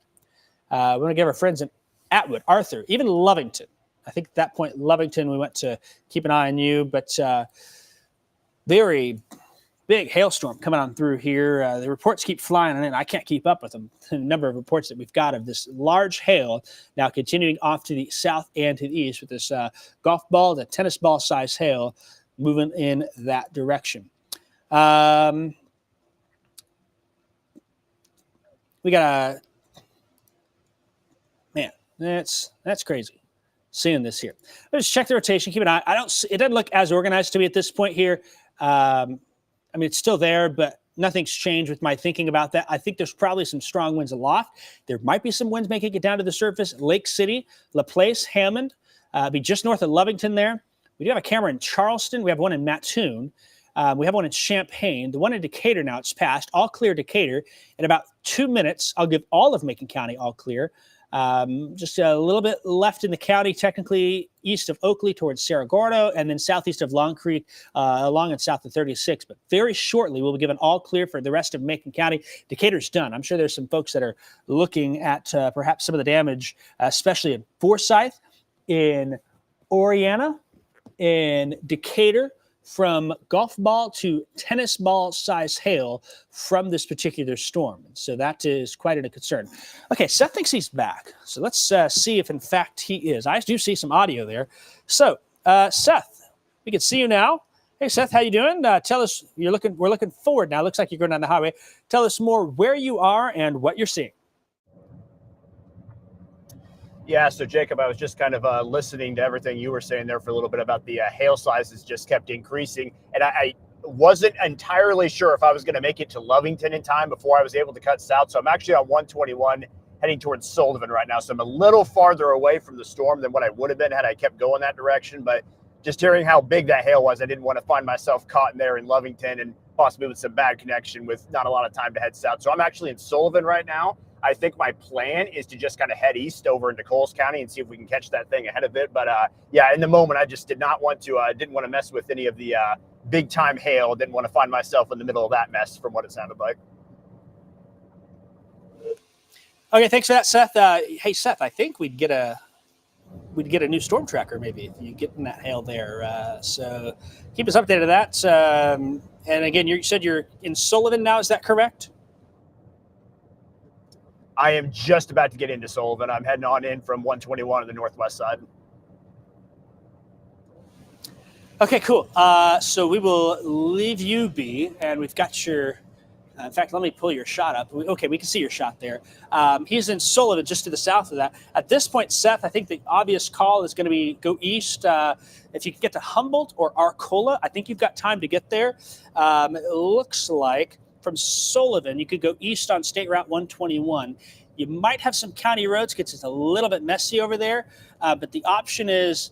We're going to give our friends in Atwood, Arthur, even Lovington. I think at that point, Lovington, we went to keep an eye on you, but very big hailstorm coming on through here. The reports keep flying, and I can't keep up with them. The number of reports that we've got of this large hail now continuing off to the south and to the east with this golf ball to tennis ball size hail moving in that direction. We got man, that's crazy. Seeing this here. Let's check the rotation. Keep an eye. It doesn't look as organized to me at this point here. I mean, it's still there, but nothing's changed with my thinking about that. I think there's probably some strong winds aloft. There might be some winds making it down to the surface. Lake City, LaPlace, Hammond, be just north of Lovington there. We do have a camera in Charleston. We have one in Mattoon. We have one in Champaign. The one in Decatur now, it's passed. All clear Decatur. In about 2 minutes, I'll give all of Macon County all clear. Just a little bit left in the county, technically east of Oakley towards Cerro Gordo, and then southeast of Long Creek, along and south of 36. But very shortly, we'll be given all clear for the rest of Macon County. Decatur's done. I'm sure there's some folks that are looking at perhaps some of the damage, especially in Forsyth, in Oriana, in Decatur, from golf ball to tennis ball size hail from this particular storm. So that is quite a concern. Okay, Seth thinks he's back. So let's see if in fact he is. I do see some audio there. So Seth, we can see you now. Hey Seth, how you doing? Tell us, we're looking forward now. Looks like you're going down the highway. Tell us more where you are and what you're seeing. Yeah, so Jacob, I was just kind of listening to everything you were saying there for a little bit about the hail sizes just kept increasing. And I wasn't entirely sure if I was going to make it to Lovington in time before I was able to cut south. So I'm actually on 121 heading towards Sullivan right now. So I'm a little farther away from the storm than what I would have been had I kept going that direction. But just hearing how big that hail was, I didn't want to find myself caught in there in Lovington and possibly with some bad connection with not a lot of time to head south. So I'm actually in Sullivan right now. I think my plan is to just kind of head east over into Coles County and see if we can catch that thing ahead of it. But yeah, in the moment, I just didn't want to mess with any of the big time hail. Didn't want to find myself in the middle of that mess from what it sounded like. Okay, thanks for that, Seth. Hey, Seth, I think we'd get a new StormTracker maybe if you get in that hail there. So keep us updated on that. And again, you said you're in Sullivan now. Is that correct? I am just about to get into Sullivan. I'm heading on in from 121 on the northwest side. Okay, cool. So we will leave you be, and we've got your In fact, let me pull your shot up. Okay, we can see your shot there. He's in Sullivan, just to the south of that. At this point, Seth, I think the obvious call is going to be go east. If you can get to Humboldt or Arcola, I think you've got time to get there. It looks like from Sullivan, you could go east on State Route 121. You might have some county roads because it's a little bit messy over there, but the option is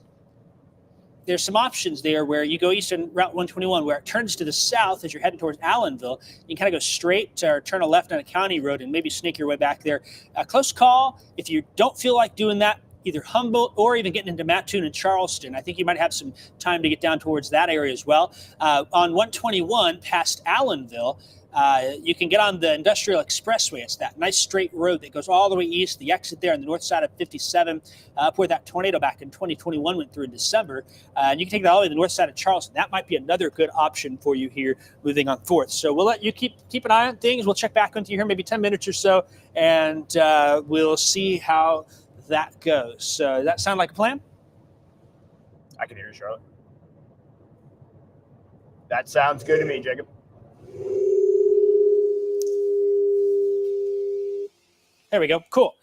there's some options there where you go east on Route 121 where it turns to the south as you're heading towards Allenville. You can kind of go straight or turn a left on a county road and maybe sneak your way back there. A close call. If you don't feel like doing that, either Humboldt or even getting into Mattoon and Charleston, I think you might have some time to get down towards that area as well. On 121 past Allenville, you can get on the Industrial Expressway. It's that nice straight road that goes all the way east, the exit there on the north side of 57, up where that tornado back in 2021 went through in December. And you can take that all the way to the north side of Charleston. That might be another good option for you here moving on forth. So we'll let you keep an eye on things. We'll check back with you here maybe 10 minutes or so, and we'll see how that goes. So does that sound like a plan? I can hear you, Charlotte. That sounds good to me, Jacob. There we go. Cool.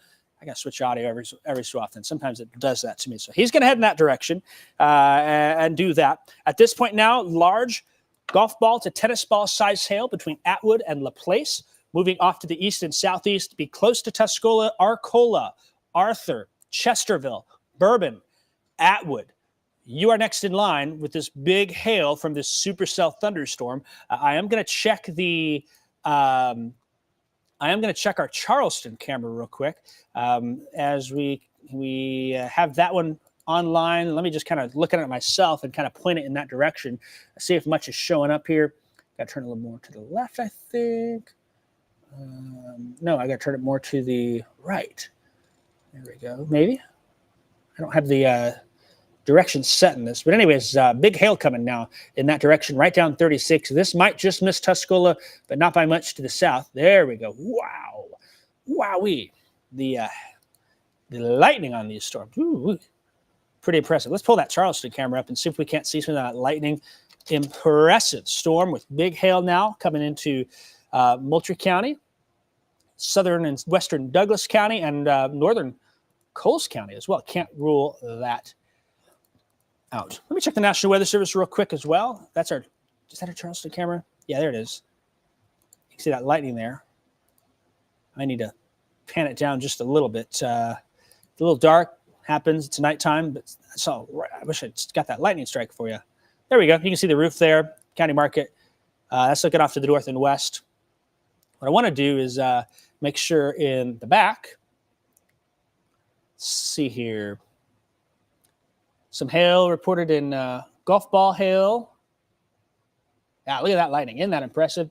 I got to switch audio every so often. Sometimes it does that to me. So he's going to head in that direction and do that. At this point now, large golf ball to tennis ball size hail between Atwood and LaPlace. Moving off to the east and southeast, be close to Tuscola, Arcola, Arthur, Chesterville, Bourbon, Atwood. You are next in line with this big hail from this supercell thunderstorm. I am going to check the... I am going to check our Charleston camera real quick as we have that one online. Let me just kind of look at it myself and kind of point it in that direction. See if much is showing up here. Got to turn a little more to the left, I think. No, I got to turn it more to the right. There we go. Maybe. I don't have the direction set in this. But anyways, big hail coming now in that direction, right down 36. This might just miss Tuscola, but not by much to the south. There we go. Wow. Wowee. The lightning on these storms. Ooh, pretty impressive. Let's pull that Charleston camera up and see if we can't see some of that lightning. Impressive storm with big hail now coming into Moultrie County, southern and western Douglas County, and northern Coles County as well. Can't rule that out. Let me check the National Weather Service real quick as well. Is that our Charleston camera? Yeah, there it is. You can see that lightning there. I need to pan it down just a little bit. It's a little dark, happens. It's nighttime, but that's all right. I wish I'd got that lightning strike for you. There we go. You can see the roof there, County Market. That's looking off to the north and west. What I want to do is make sure in the back, let's see here. Some hail reported in golf ball hail. Yeah, look at that lightning. Isn't that impressive?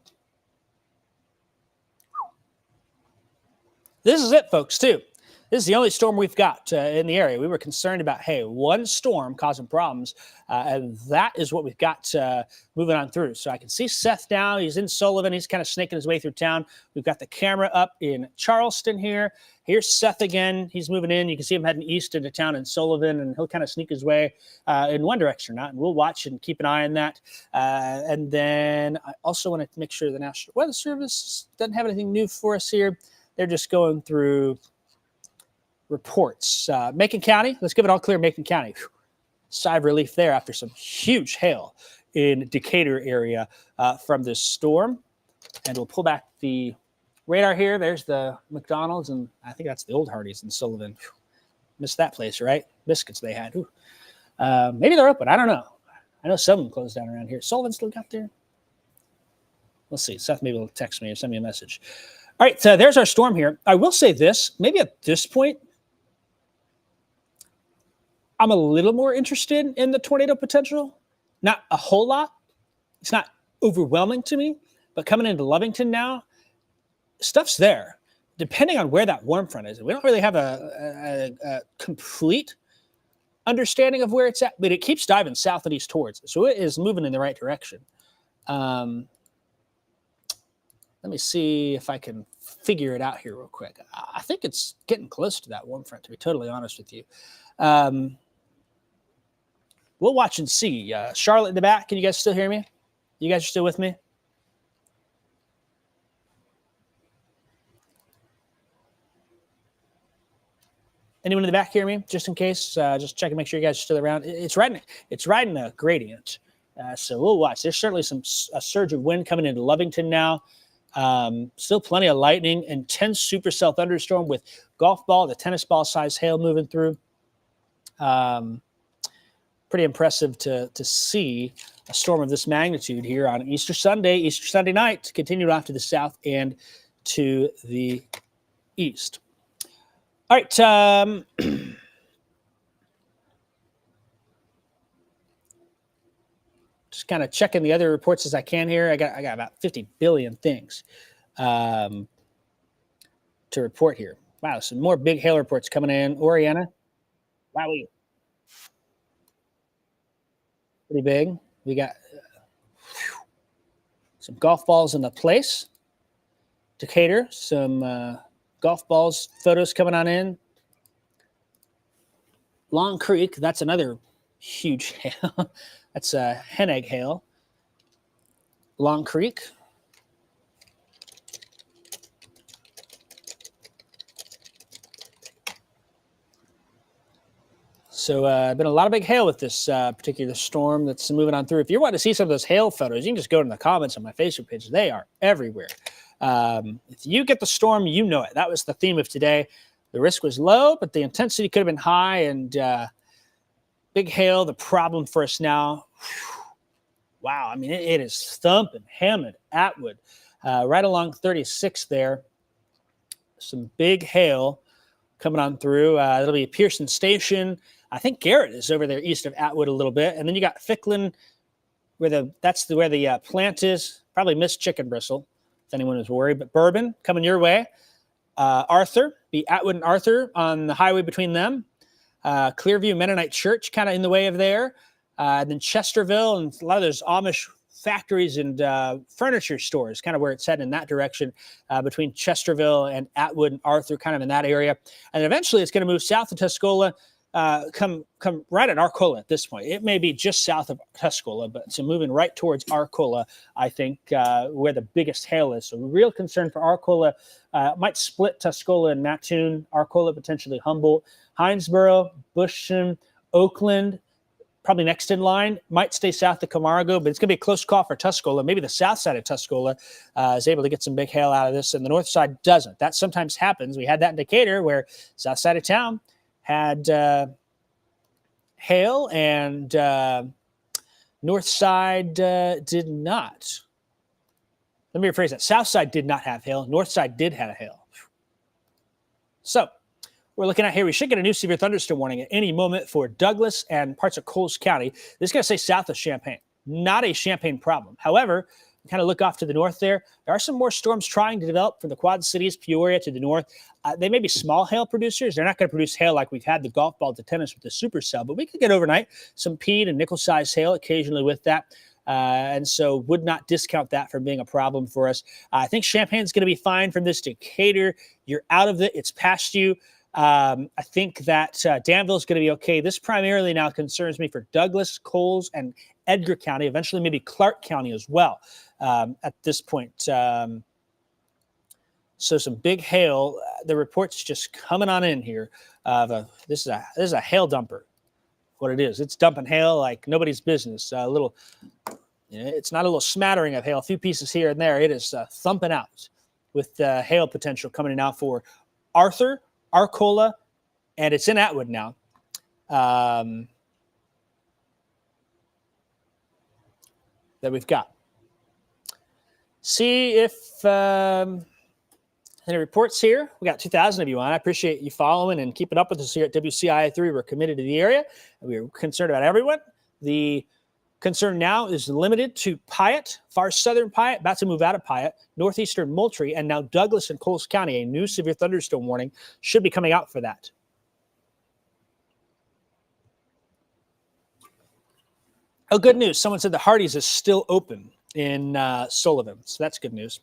This is it, folks, too. This is the only storm we've got in the area. We were concerned about, hey, one storm causing problems, and that is what we've got moving on through. So I can see Seth now. He's in Sullivan. He's kind of snaking his way through town. We've got the camera up in Charleston here. Here's Seth again. He's moving in. You can see him heading east into town in Sullivan, and he'll kind of sneak his way in one direction or not, and we'll watch and keep an eye on that. And then I also want to make sure the National Weather Service doesn't have anything new for us here. They're just going through reports. Macon County, let's give it all clear. Macon County, sigh of relief there after some huge hail in Decatur area from this storm. And we'll pull back the radar here. There's the McDonald's, and I think that's the Old Hardee's in Sullivan. Missed that place, right? Biscuits they had. Maybe they're open. I don't know. I know some of them closed down around here. Sullivan still got there. Let's see. Seth maybe will text me or send me a message. All right, so there's our storm here. I will say this, maybe at this point, I'm a little more interested in the tornado potential. Not a whole lot. It's not overwhelming to me, but coming into Lovington now, stuff's there. Depending on where that warm front is, we don't really have a complete understanding of where it's at, but it keeps diving south and east towards it. So it is moving in the right direction. Let me see if I can figure it out here real quick. I think it's getting close to that warm front, to be totally honest with you. We'll watch and see. Charlotte in the back, can you guys still hear me? You guys are still with me? Anyone in the back hear me? Just in case, just checking, make sure you guys are still around. It's riding a gradient, so we'll watch. There's certainly a surge of wind coming into Lovington now. Still plenty of lightning, intense supercell thunderstorm with golf ball, the tennis ball size hail moving through. Pretty impressive to see a storm of this magnitude here on Easter Sunday night, continuing off to the south and to the east. All right. Just kind of checking the other reports as I can here. I got about 50 billion things to report here. Wow, some more big hail reports coming in. Oriana. Wow, pretty big. We got some golf balls in the place. Decatur, some golf balls, photos coming on in. Long Creek, that's another huge hail. That's a hen egg hail. Long Creek. So been a lot of big hail with this particular storm that's moving on through. If you want to see some of those hail photos, you can just go to the comments on my Facebook page. They are everywhere. If you get the storm, you know it. That was the theme of today. The risk was low, but the intensity could have been high, and big hail, the problem for us now. Wow, I mean, it is thumping, hammering Atwood. Right along 36 there. Some big hail coming on through. It'll be Pearson Station. I think Garrett is over there east of Atwood a little bit. And then you got Ficklin, where the plant is. Probably missed Chicken Bristle, if anyone is worried. But Bourbon coming your way. Arthur, be Atwood and Arthur on the highway between them. Clearview Mennonite Church kind of in the way of there. And then Chesterville and a lot of those Amish factories and furniture stores, kind of where it's heading in that direction, between Chesterville and Atwood and Arthur, kind of in that area. And eventually it's going to move south to Tuscola, come right at Arcola at this point. It may be just south of Tuscola, but it's moving right towards Arcola, I think, where the biggest hail is. So real concern for Arcola. Might split Tuscola and Mattoon, Arcola, potentially Humboldt, Hinesboro, Bushton, Oakland, probably next in line, might stay south of Camargo, but it's going to be a close call for Tuscola. Maybe the south side of Tuscola is able to get some big hail out of this, and the north side doesn't. That sometimes happens. We had that in Decatur, where south side of town had hail, and north side did not. Let me rephrase that. South side did not have hail. North side did have hail. So we're looking at here, we should get a new severe thunderstorm warning at any moment for Douglas and parts of Coles County. This is going to say south of Champaign. Not a Champaign problem. However, kind of look off to the north there. There are some more storms trying to develop from the Quad Cities, Peoria to the north. They may be small hail producers. They're not going to produce hail like we've had the golf ball to tennis with the supercell, but we could get overnight some peat and nickel-sized hail occasionally with that. And so would not discount that from being a problem for us. I think Champaign's going to be fine from this. Decatur, you're out of it. It's past you. I think that Danville is going to be okay. This primarily now concerns me for Douglas, Coles, and Edgar County, eventually maybe Clark County as well at this point. So some big hail. The report's just coming on in here. This is a hail dumper. What it is, it's dumping hail like nobody's business. It's not a little smattering of hail, a few pieces here and there. It is thumping out with hail potential coming in now for Arthur, Arcola, and it's in Atwood now. That we've got. See if any reports here. We got 2,000 of you on. I appreciate you following and keeping up with us here at WCIA 3. We're committed to the area. We're concerned about everyone. The concern now is limited to Piatt, far southern Piatt, about to move out of Piatt, northeastern Moultrie, and now Douglas and Coles County. A new severe thunderstorm warning should be coming out for that. Oh, good news. Someone said the Hardee's is still open in Sullivan, so that's good news.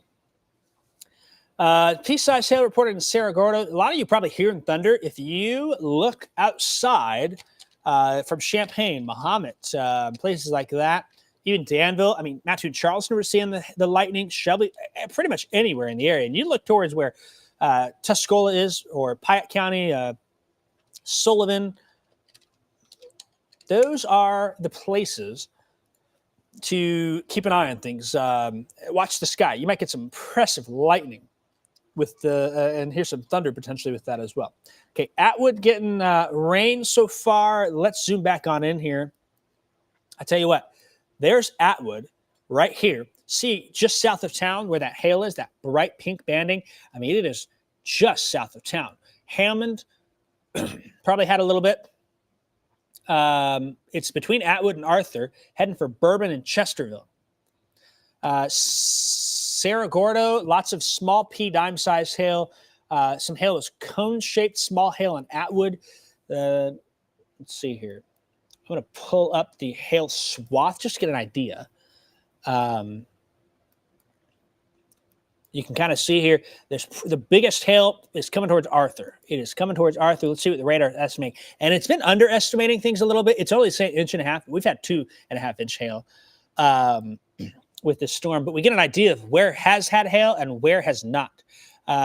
Pea-sized hail reported in Cerro Gordo. A lot of you probably hearing thunder. If you look outside from Champaign, Mahomet, places like that, even Danville, I mean, Mattoon, Charleston, we're seeing the lightning, Shelby, pretty much anywhere in the area. And you look towards where Tuscola is, or Piatt County, Sullivan. Those are the places to keep an eye on things. Watch the sky. You might get some impressive lightning with the, and here's some thunder potentially with that as well. Okay, Atwood getting rain so far. Let's zoom back on in here. I tell you what, there's Atwood right here. See, just south of town where that hail is, that bright pink banding. I mean, it is just south of town. Hammond probably had a little bit. It's between Atwood and Arthur, heading for Bourbon and Chesterville. Cerro Gordo, lots of small pea dime-sized hail. Some hail is cone-shaped, small hail in Atwood. Let's see here. I'm going to pull up the hail swath just to get an idea. You can kind of see here, there's the biggest hail is coming towards Arthur. It is coming towards Arthur. Let's see what the radar is estimating. And it's been underestimating things a little bit. It's only saying 1.5 inches. We've had 2.5 inch hail with this storm, but we get an idea of where has had hail and where has not.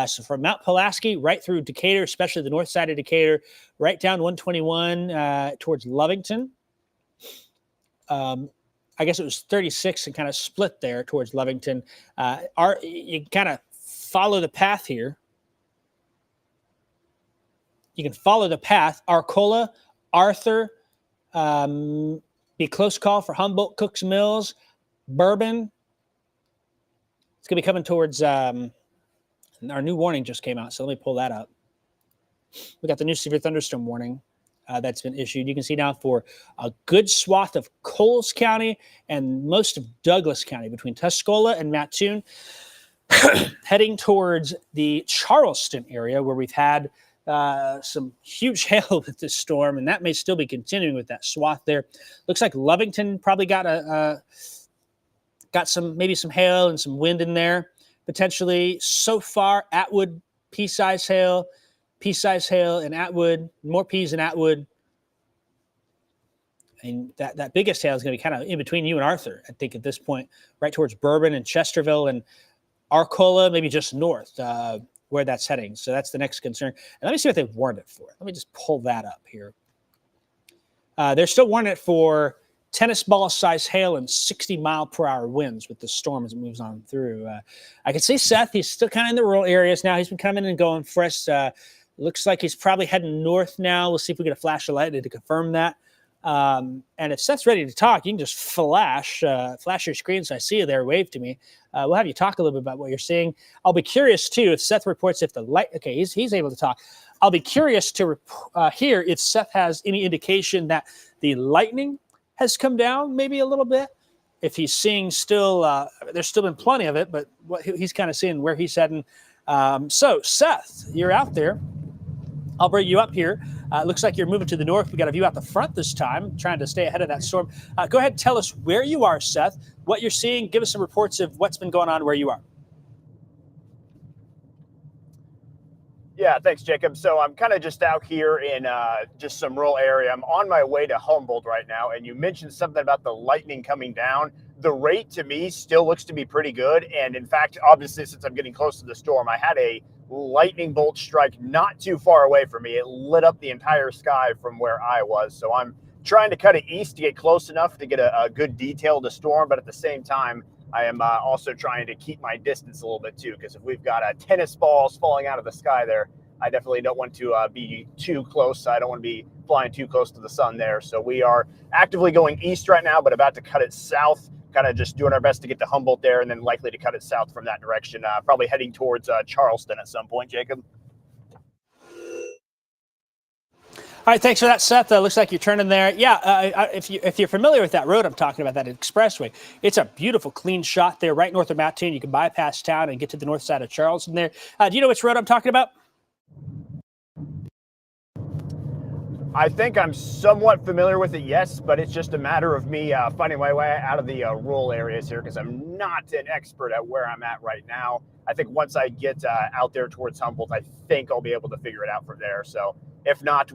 So from Mount Pulaski right through Decatur, especially the north side of Decatur, right down 121 towards Lovington. I guess it was 36 and kind of split there towards Lovington. You kind of follow the path here. You can follow the path. Arcola, Arthur, be a close call for Humboldt, Cooks Mills, Bourbon. It's going to be coming towards our new warning just came out, so let me pull that up. We got the new severe thunderstorm warning that's been issued. You can see now for a good swath of Coles County and most of Douglas County between Tuscola and Mattoon, heading towards the Charleston area where we've had some huge hail with this storm, and that may still be continuing with that swath there. Looks like Lovington probably got maybe some hail and some wind in there potentially. So far, Atwood pea-size hail in Atwood, more peas in Atwood. And that biggest hail is going to be kind of in between you and Arthur, I think, at this point, right towards Bourbon and Chesterville and Arcola, maybe just north where that's heading. So that's the next concern. And let me see what they've warned it for. Let me just pull that up here. They're still warning it for tennis ball size hail and 60-mile-per-hour winds with the storm as it moves on through. I can see Seth. He's still kind of in the rural areas now. He's been coming and going for us. Looks like he's probably heading north now. We'll see if we get a flash of light to confirm that. And if Seth's ready to talk, you can just flash your screen so I see you there. Wave to me. We'll have you talk a little bit about what you're seeing. I'll be curious, too, if Seth reports if the light... Okay, he's able to talk. I'll be curious to hear if Seth has any indication that the lightning has come down maybe a little bit. If he's seeing still... there's still been plenty of it, but what he's kind of seeing where he's heading. So, Seth, you're out there. I'll bring you up here. Looks like you're moving to the north. We got a view out the front this time, trying to stay ahead of that storm. Go ahead and tell us where you are, Seth, what you're seeing. Give us some reports of what's been going on where you are. Yeah, thanks, Jacob. So I'm kind of just out here in just some rural area. I'm on my way to Humboldt right now, and you mentioned something about the lightning coming down. The rate to me still looks to be pretty good. And in fact, obviously, since I'm getting close to the storm, I had a lightning bolt strike not too far away from me. It lit up the entire sky from where I was. So I'm trying to cut it east to get close enough to get a good detail of the storm. But at the same time, I am also trying to keep my distance a little bit too, because if we've got tennis balls falling out of the sky there, I definitely don't want to be too close. I don't want to be flying too close to the sun there. So we are actively going east right now, but about to cut it south, kind of just doing our best to get to Humboldt there, and then likely to cut it south from that direction, probably heading towards Charleston at some point, Jacob. All right, thanks for that, Seth. Looks like you're turning there. Yeah, if you're familiar with that road I'm talking about, that expressway, it's a beautiful, clean shot there right north of Mattoon. You can bypass town and get to the north side of Charleston there. Do you know which road I'm talking about? I think I'm somewhat familiar with it, yes, but it's just a matter of me finding my way out of the rural areas here, because I'm not an expert at where I'm at right now. I think once I get out there towards Humboldt, I think I'll be able to figure it out from there. So if not,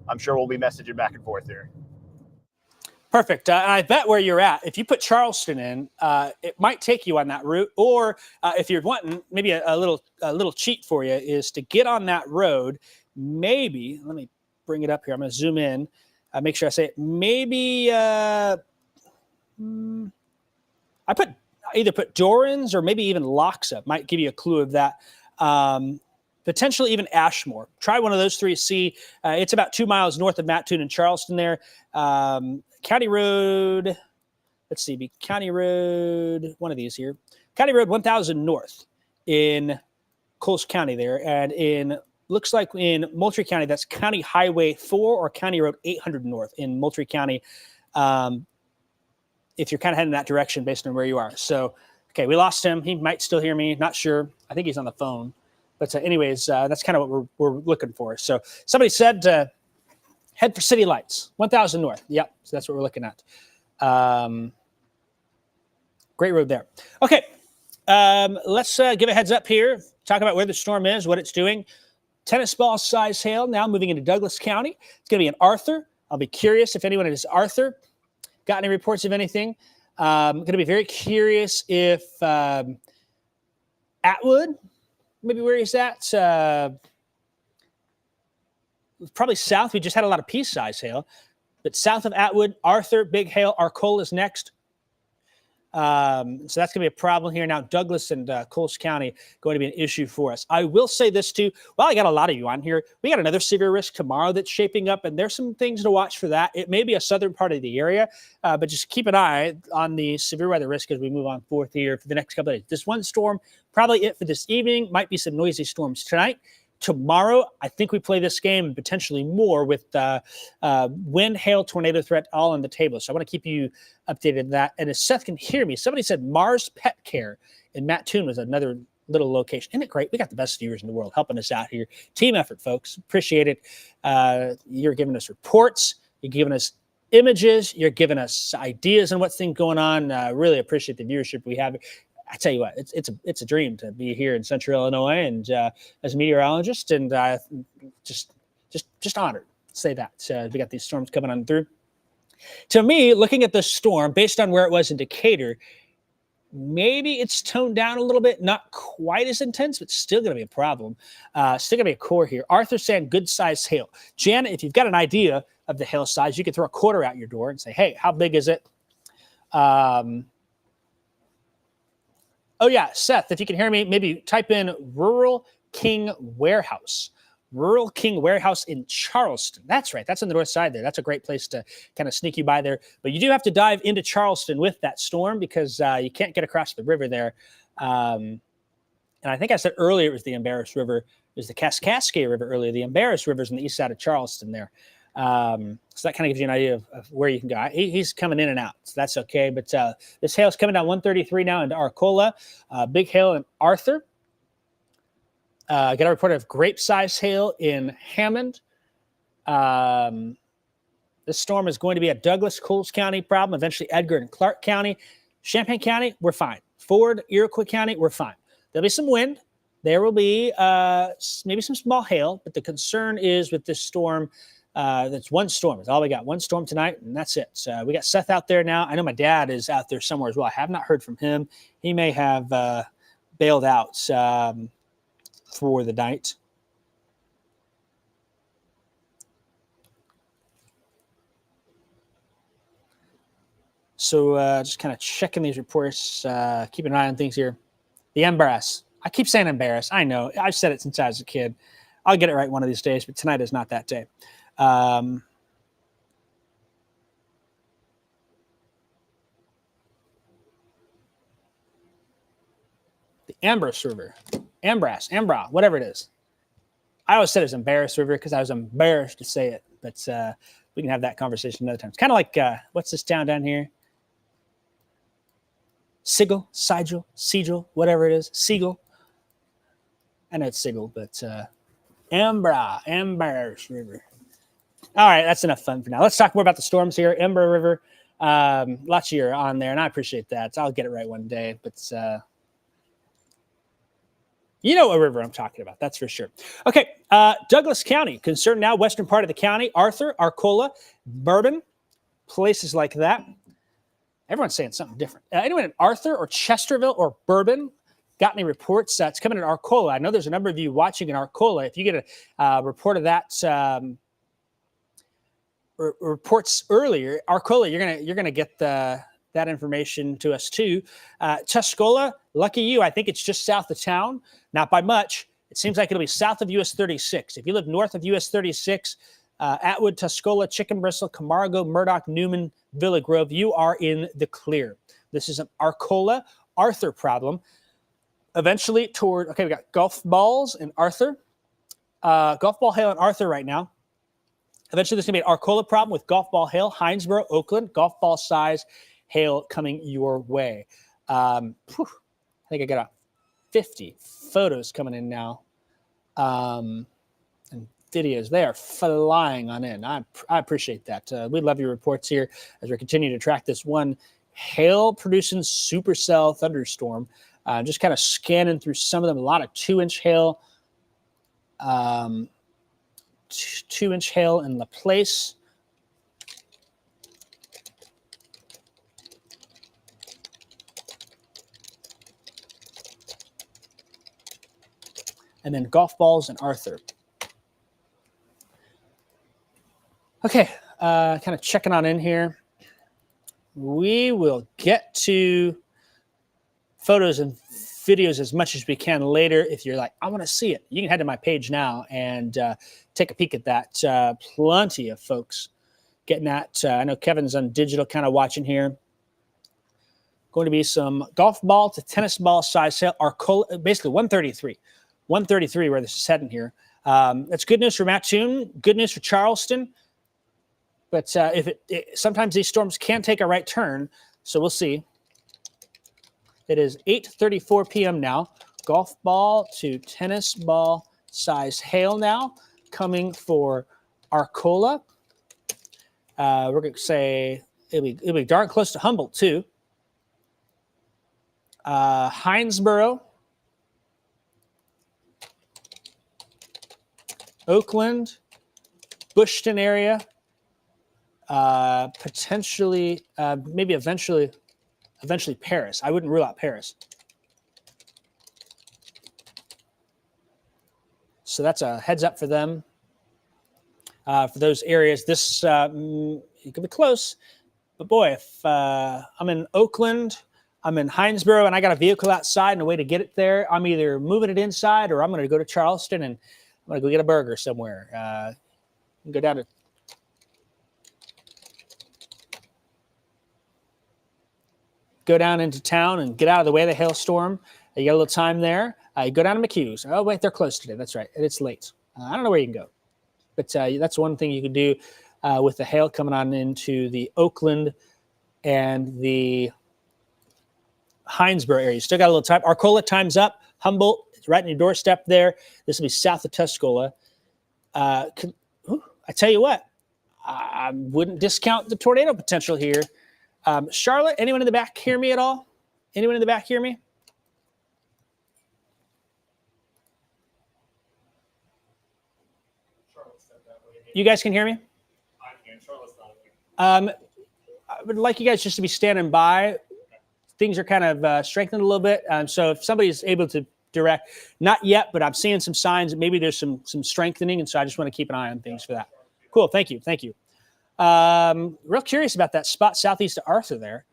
I'm sure we'll be messaging back and forth here. Perfect. And I bet where you're at, if you put Charleston in, it might take you on that route. Or if you're wanting, maybe a little cheat for you is to get on that road. Maybe, let me bring it up here. I'm going to zoom in. Make sure I say it. Maybe I either put Dorans or maybe even Loxa. Might give you a clue of that. Potentially even Ashmore. Try one of those three to see. It's about 2 miles north of Mattoon and Charleston there. County Road, let's see, County Road, one of these here. County Road 1000 North in Coles County there. And looks like in Moultrie County, that's County Highway 4 or County Road 800 North in Moultrie County. If you're kind of heading that direction based on where you are. So, okay, we lost him. He might still hear me. Not sure. I think he's on the phone. But anyways, that's kind of what we're looking for. So somebody said head for City Lights, 1000 North. Yep, so that's what we're looking at. Great road there. Okay, let's give a heads up here. Talk about where the storm is, what it's doing. Tennis ball size hail now moving into Douglas County. It's going to be in Arthur. I'll be curious if anyone is Arthur. Got any reports of anything? I'm going to be very curious if Atwood, maybe where he's at, probably south. We just had a lot of pea-size hail. But south of Atwood, Arthur, big hail. Arcola is next. So that's going to be a problem here. Now, Douglas and Coles County going to be an issue for us. I will say this, too. Well, I got a lot of you on here. We got another severe risk tomorrow that's shaping up, and there's some things to watch for that. It may be a southern part of the area, but just keep an eye on the severe weather risk as we move on forth here for the next couple of days. This one storm, probably it for this evening. Might be some noisy storms tonight. Tomorrow, I think we play this game and potentially more with wind, hail, tornado threat all on the table. So I want to keep you updated on that. And as Seth can hear me, somebody said Mars Pet Care in Mattoon was another little location. Isn't it great? We got the best viewers in the world helping us out here. Team effort, folks. Appreciate it. You're giving us reports. You're giving us images. You're giving us ideas on what's going on. Really appreciate the viewership we have. I tell you what, it's a dream to be here in Central Illinois and as a meteorologist, and just honored to say that. We got these storms coming on through. To me, looking at the storm, based on where it was in Decatur, maybe it's toned down a little bit, not quite as intense, but still going to be a problem. Still going to be a core here. Arthur saying good size hail. Jan, if you've got an idea of the hail size, you can throw a quarter out your door and say, hey, how big is it? Oh, yeah, Seth, if you can hear me, maybe type in Rural King Warehouse. Rural King Warehouse in Charleston. That's right. That's on the north side there. That's a great place to kind of sneak you by there. But you do have to dive into Charleston with that storm because you can't get across the river there. And I think I said earlier it was the Embarrass River. It was the Kaskaskia River earlier. The Embarrass River is on the east side of Charleston there. So that kind of gives you an idea of where you can go. He's coming in and out, so that's okay. But this hail is coming down 133 now into Arcola. Big hail in Arthur. Got a report of grape-sized hail in Hammond. This storm is going to be a Douglas, Coles County problem, eventually Edgar and Clark County. Champaign County, we're fine. Ford, Iroquois County, we're fine. There'll be some wind. There will be maybe some small hail, but the concern is with this storm, that's one storm. That's all we got. One storm tonight, and that's it. So we got Seth out there now. I know my dad is out there somewhere as well. I have not heard from him. He may have bailed out for the night. So just kind of checking these reports, keeping an eye on things here. The Embarrass. I keep saying Embarrass. I know. I've said it since I was a kid. I'll get it right one of these days, but tonight is not that day. The Ambrose River, Ambra, whatever it is. I always said it was Embarrass River because I was embarrassed to say it, but we can have that conversation another time. It's kind of like, what's this town down here? Sigel, whatever it is. Siegel. I know it's Sigel, but Embarrass River. All right, that's enough fun for now. Let's talk more about the storms here. Ember River, lots of you are on there, and I appreciate that. So I'll get it right one day, but you know what river I'm talking about, that's for sure. Okay, Douglas County, concerned now, western part of the county, Arthur, Arcola, Bourbon, places like that. Everyone's saying something different. Anyone in Arthur or Chesterville or Bourbon got any reports? It's coming in Arcola. I know there's a number of you watching in Arcola. If you get a report of that, reports earlier. Arcola, you're gonna get that information to us too. Tuscola, lucky you. I think it's just south of town, not by much. It seems like it'll be south of US 36. If you live north of US 36, Atwood, Tuscola, Chicken Bristle, Camargo, Murdoch, Newman, Villa Grove, you are in the clear. This is an Arcola Arthur problem. Eventually toward, okay, we got golf balls in Arthur. Golf ball hail in Arthur right now. Eventually there's going to be an Arcola problem with golf ball hail, Hinesboro, Oakland, golf ball size hail coming your way. I think I got 50 photos coming in now. And videos, they are flying on in. I appreciate that. We love your reports here as we continue to track this one hail-producing supercell thunderstorm. Just kind of scanning through some of them. A lot of 2-inch hail. 2-inch hail in Laplace. And then golf balls in Arthur. Okay, kind of checking on in here. We will get to photos and videos as much as we can later. If you're like, I want to see it, you can head to my page now and take a peek at that. Plenty of folks getting that. I know Kevin's on digital kind of watching here. Going to be some golf ball to tennis ball size hail. Arcola, basically 133. 133 where this is heading here. That's good news for Mattoon. Good news for Charleston. But sometimes these storms can take a right turn, so we'll see. It is 8:34 p.m. now. Golf ball to tennis ball size hail now coming for Arcola. We're going to say it'll be darn close to Humboldt too. Hinesboro, Oakland, Bushton area. Potentially, maybe eventually Paris. I wouldn't rule out Paris. So that's a heads up for them. For those areas, this it could be close. But boy, if I'm in Oakland, I'm in Hinesboro, and I got a vehicle outside and a way to get it there, I'm either moving it inside or I'm going to go to Charleston and I'm going to go get a burger somewhere. Go down to go down into town and get out of the way of the hailstorm. You got a little time there. You go down to McHugh's. Oh, wait, they're closed today. That's right. It's late. I don't know where you can go. But that's one thing you can do with the hail coming on into the Oakland and the Hinesboro area. You still got a little time. Arcola, time's up. Humboldt, it's right on your doorstep there. This will be south of Tuscola. I tell you what, I wouldn't discount the tornado potential here. Charlotte, anyone in the back hear me at all? Anyone in the back hear me? You guys can hear me? I can. Charlotte's not here. I would like you guys just to be standing by. Things are kind of strengthening a little bit. So if somebody's able to direct, not yet, but I'm seeing some signs that maybe there's some strengthening. And so I just want to keep an eye on things for that. Cool. Thank you. Thank you. Real curious about that spot southeast of Arthur there.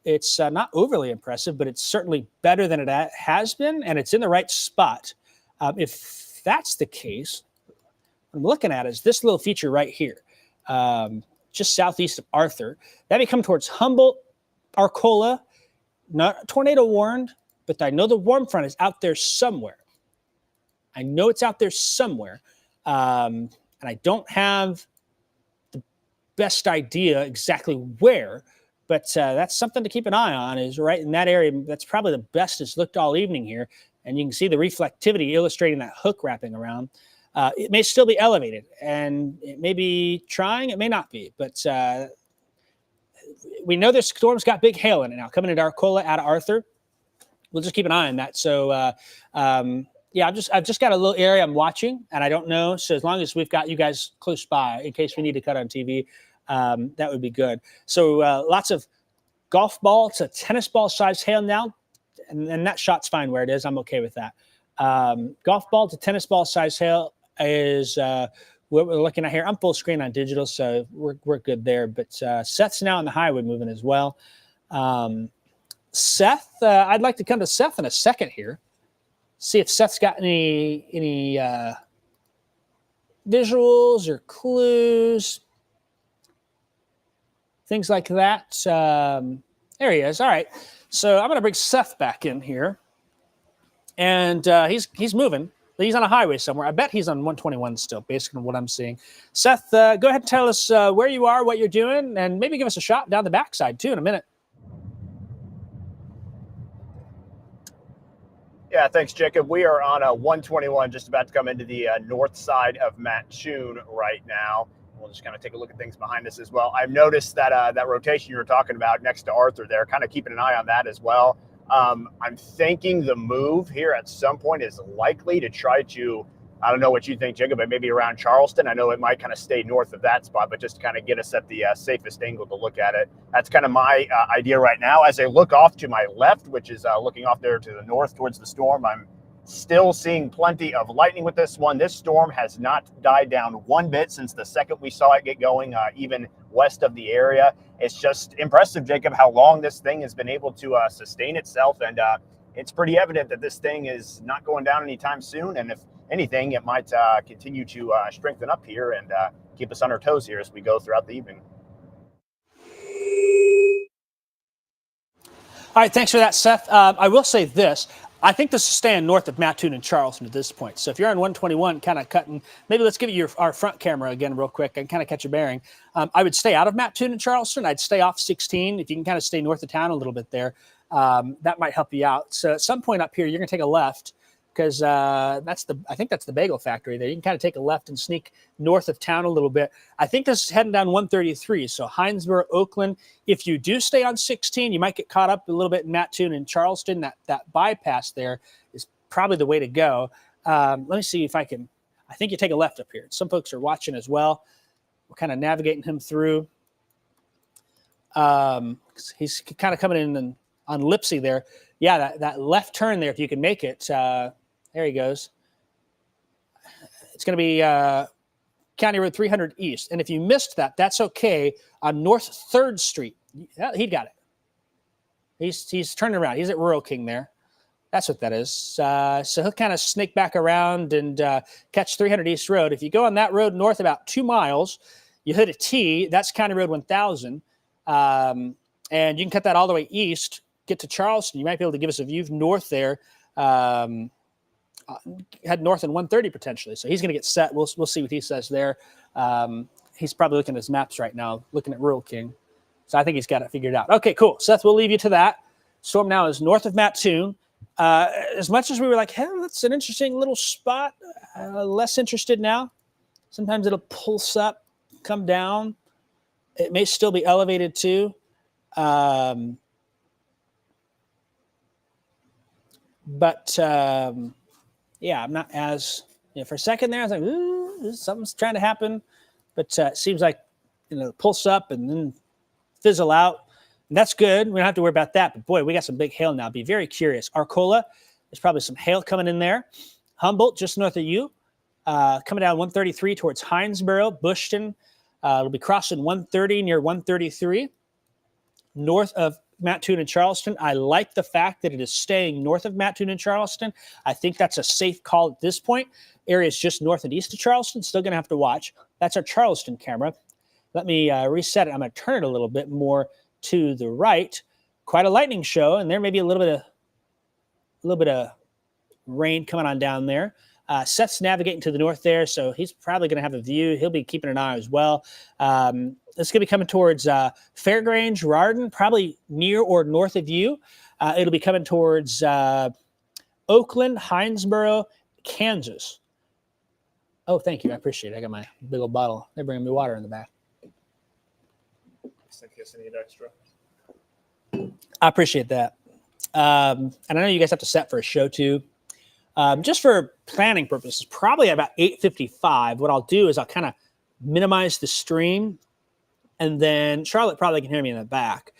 It's not overly impressive, but it's certainly better than it has been, and it's in the right spot. If that's the case, what I'm looking at is this little feature right here, just southeast of Arthur. That may come towards Humboldt, Arcola, not tornado warned, but I know the warm front is out there somewhere. I know it's out there somewhere, and I don't have best idea exactly where, but that's something to keep an eye on, is right in that area. That's probably the best it's looked all evening here. And you can see the reflectivity illustrating that hook wrapping around. It may still be elevated, and it may be trying, it may not be, but we know this storm's got big hail in it now, coming into Arcola out of Arthur. We'll just keep an eye on that. So yeah, I've just got a little area I'm watching, and I don't know. So as long as we've got you guys close by, in case we need to cut on TV, that would be good. So lots of golf ball to tennis ball size hail now, and that shot's fine where it is. I'm okay with that. Golf ball to tennis ball size hail is what we're looking at here. I'm full screen on digital, so we're good there. But Seth's now on the highway moving as well. Seth, I'd like to come to Seth in a second here. See if Seth's got any visuals or clues, things like that. There he is. All right. So I'm going to bring Seth back in here. And he's moving. He's on a highway somewhere. I bet he's on 121 still, based on what I'm seeing. Seth, go ahead and tell us where you are, what you're doing, and maybe give us a shot down the backside, too, in a minute. Yeah, thanks, Jacob. We are on a 121, just about to come into the north side of Mattoon right now. We'll just kind of take a look at things behind us as well. I've noticed that that rotation you were talking about next to Arthur there, kind of keeping an eye on that as well. I'm thinking the move here at some point is likely to try to, I don't know what you think, Jacob, but maybe around Charleston. I know it might kind of stay north of that spot, but just to kind of get us at the safest angle to look at it. That's kind of my idea right now. As I look off to my left, which is looking off there to the north towards the storm, I'm still seeing plenty of lightning with this one. This storm has not died down one bit since the second we saw it get going, even west of the area. It's just impressive, Jacob, how long this thing has been able to sustain itself. And it's pretty evident that this thing is not going down anytime soon. And if anything, it might continue to strengthen up here and keep us on our toes here as we go throughout the evening. All right, thanks for that, Seth. I will say this. I think this is staying north of Mattoon and Charleston at this point. So if you're on 121, kind of cutting, maybe let's give you our front camera again real quick and kind of catch your bearing. I would stay out of Mattoon and Charleston. I'd stay off 16. If you can kind of stay north of town a little bit there, that might help you out. So at some point up here, you're going to take a left because I think that's the bagel factory there. You can kind of take a left and sneak north of town a little bit. I think this is heading down 133. So Hinesboro, Oakland. If you do stay on 16, you might get caught up a little bit in Mattoon and Charleston. That bypass there is probably the way to go. Let me see if I can. I think you take a left up here. Some folks are watching as well. We're kind of navigating him through. He's kind of coming in on Lipsy there. Yeah, that left turn there, if you can make it. There he goes. It's going to be County Road 300 East. And if you missed that, that's okay. On North 3rd Street. Yeah, he got it. He's turning around. He's at Rural King there. That's what that is. So he'll kind of snake back around and catch 300 East Road. If you go on that road north about 2 miles, you hit a T. That's County Road 1000. And you can cut that all the way east, get to Charleston. You might be able to give us a view north there. Head north in 130 potentially. So he's going to get set. We'll see what he says there. He's probably looking at his maps right now, looking at Rural King. So I think he's got it figured out. Okay, cool. Seth, we'll leave you to that. Storm now is north of Mattoon. As much as we were like, hey, that's an interesting little spot, less interested now. Sometimes it'll pulse up, come down. It may still be elevated too. But yeah, I'm not as, for a second there, I was like, ooh, something's trying to happen. But it seems like, pulse up and then fizzle out. And that's good. We don't have to worry about that. But boy, we got some big hail now. Be very curious. Arcola, there's probably some hail coming in there. Humboldt, just north of you, coming down 133 towards Hinesboro. Bushton, it'll be crossing 130 near 133. North of Mattoon and Charleston. I like the fact that it is staying north of Mattoon and Charleston. I think that's a safe call at this point. Areas just north and east of Charleston, still going to have to watch. That's our Charleston camera. Let me reset it. I'm going to turn it a little bit more to the right. Quite a lightning show, and there may be a little bit of rain coming on down there. Seth's navigating to the north there, so he's probably going to have a view. He'll be keeping an eye as well. It's going to be coming towards Fairgrange, Rardon, probably near or north of you. It'll be coming towards Oakland, Hinesboro, Kansas. Oh, thank you. I appreciate it. I got my big old bottle. They're bringing me water in the back. Just in case I need extra. I appreciate that. And I know you guys have to set for a show too. Just for planning purposes, probably about 8:55. What I'll do is I'll kind of minimize the stream, and then Charlotte probably can hear me in the back.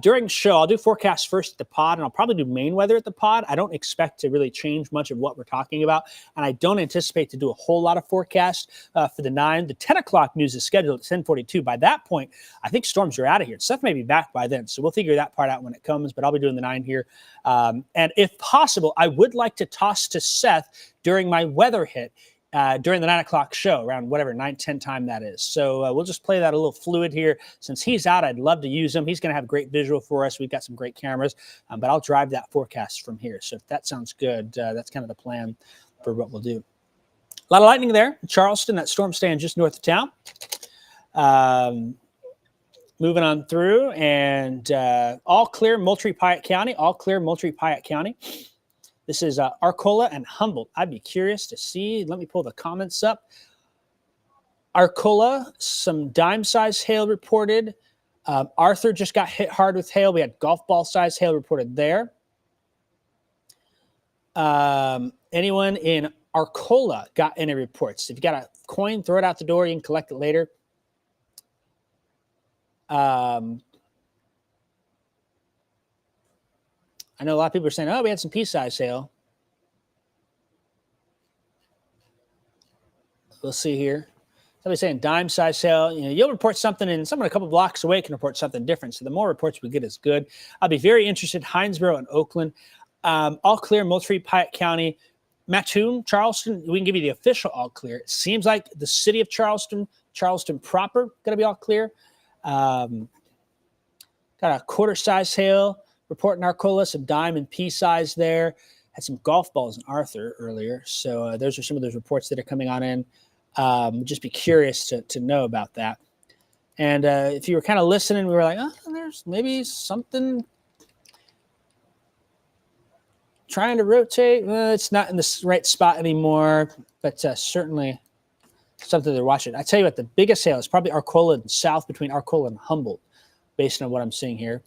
During the show, I'll do forecasts first at the pod, and I'll probably do main weather at the pod. I don't expect to really change much of what we're talking about, and I don't anticipate to do a whole lot of forecasts for the 9. The 10 o'clock news is scheduled at 10:42. By that point, I think storms are out of here. Seth may be back by then, so we'll figure that part out when it comes, but I'll be doing the 9 here. And if possible, I would like to toss to Seth during my weather hit during the 9 o'clock show, around whatever 9-10 time that is. So we'll just play that a little fluid here. Since he's out, I'd love to use him. He's going to have great visual for us. We've got some great cameras, but I'll drive that forecast from here. So if that sounds good, that's kind of the plan for what we'll do. A lot of lightning there in Charleston. That storm staying just north of town. Moving on through, and all clear Moultrie-Piatt County. All clear Moultrie-Piatt County. This is Arcola and Humboldt. I'd be curious to see. Let me pull the comments up. Arcola, some dime-size hail reported. Arthur just got hit hard with hail. We had golf ball-size hail reported there. Anyone in Arcola got any reports? If you got a coin, throw it out the door. You can collect it later. I know a lot of people are saying, oh, we had some pea-size hail. We'll see here. Somebody's saying dime-size hail. You know, you'll report something, and someone a couple blocks away can report something different. So the more reports we get is good. I'll be very interested. Hinesboro and Oakland. All clear, Moultrie-Piatt County. Mattoon, Charleston, we can give you the official all clear. It seems like the city of Charleston, Charleston proper, going to be all clear. Got a quarter-size hail. Report in Arcola, some dime and pea size there. Had some golf balls in Arthur earlier. So those are some of those reports that are coming on in. Just be curious to know about that. And if you were kind of listening, we were like, oh, there's maybe something trying to rotate. It's not in the right spot anymore, but certainly something they're watching. I tell you what, the biggest hail is probably Arcola and south, between Arcola and Humboldt, based on what I'm seeing here.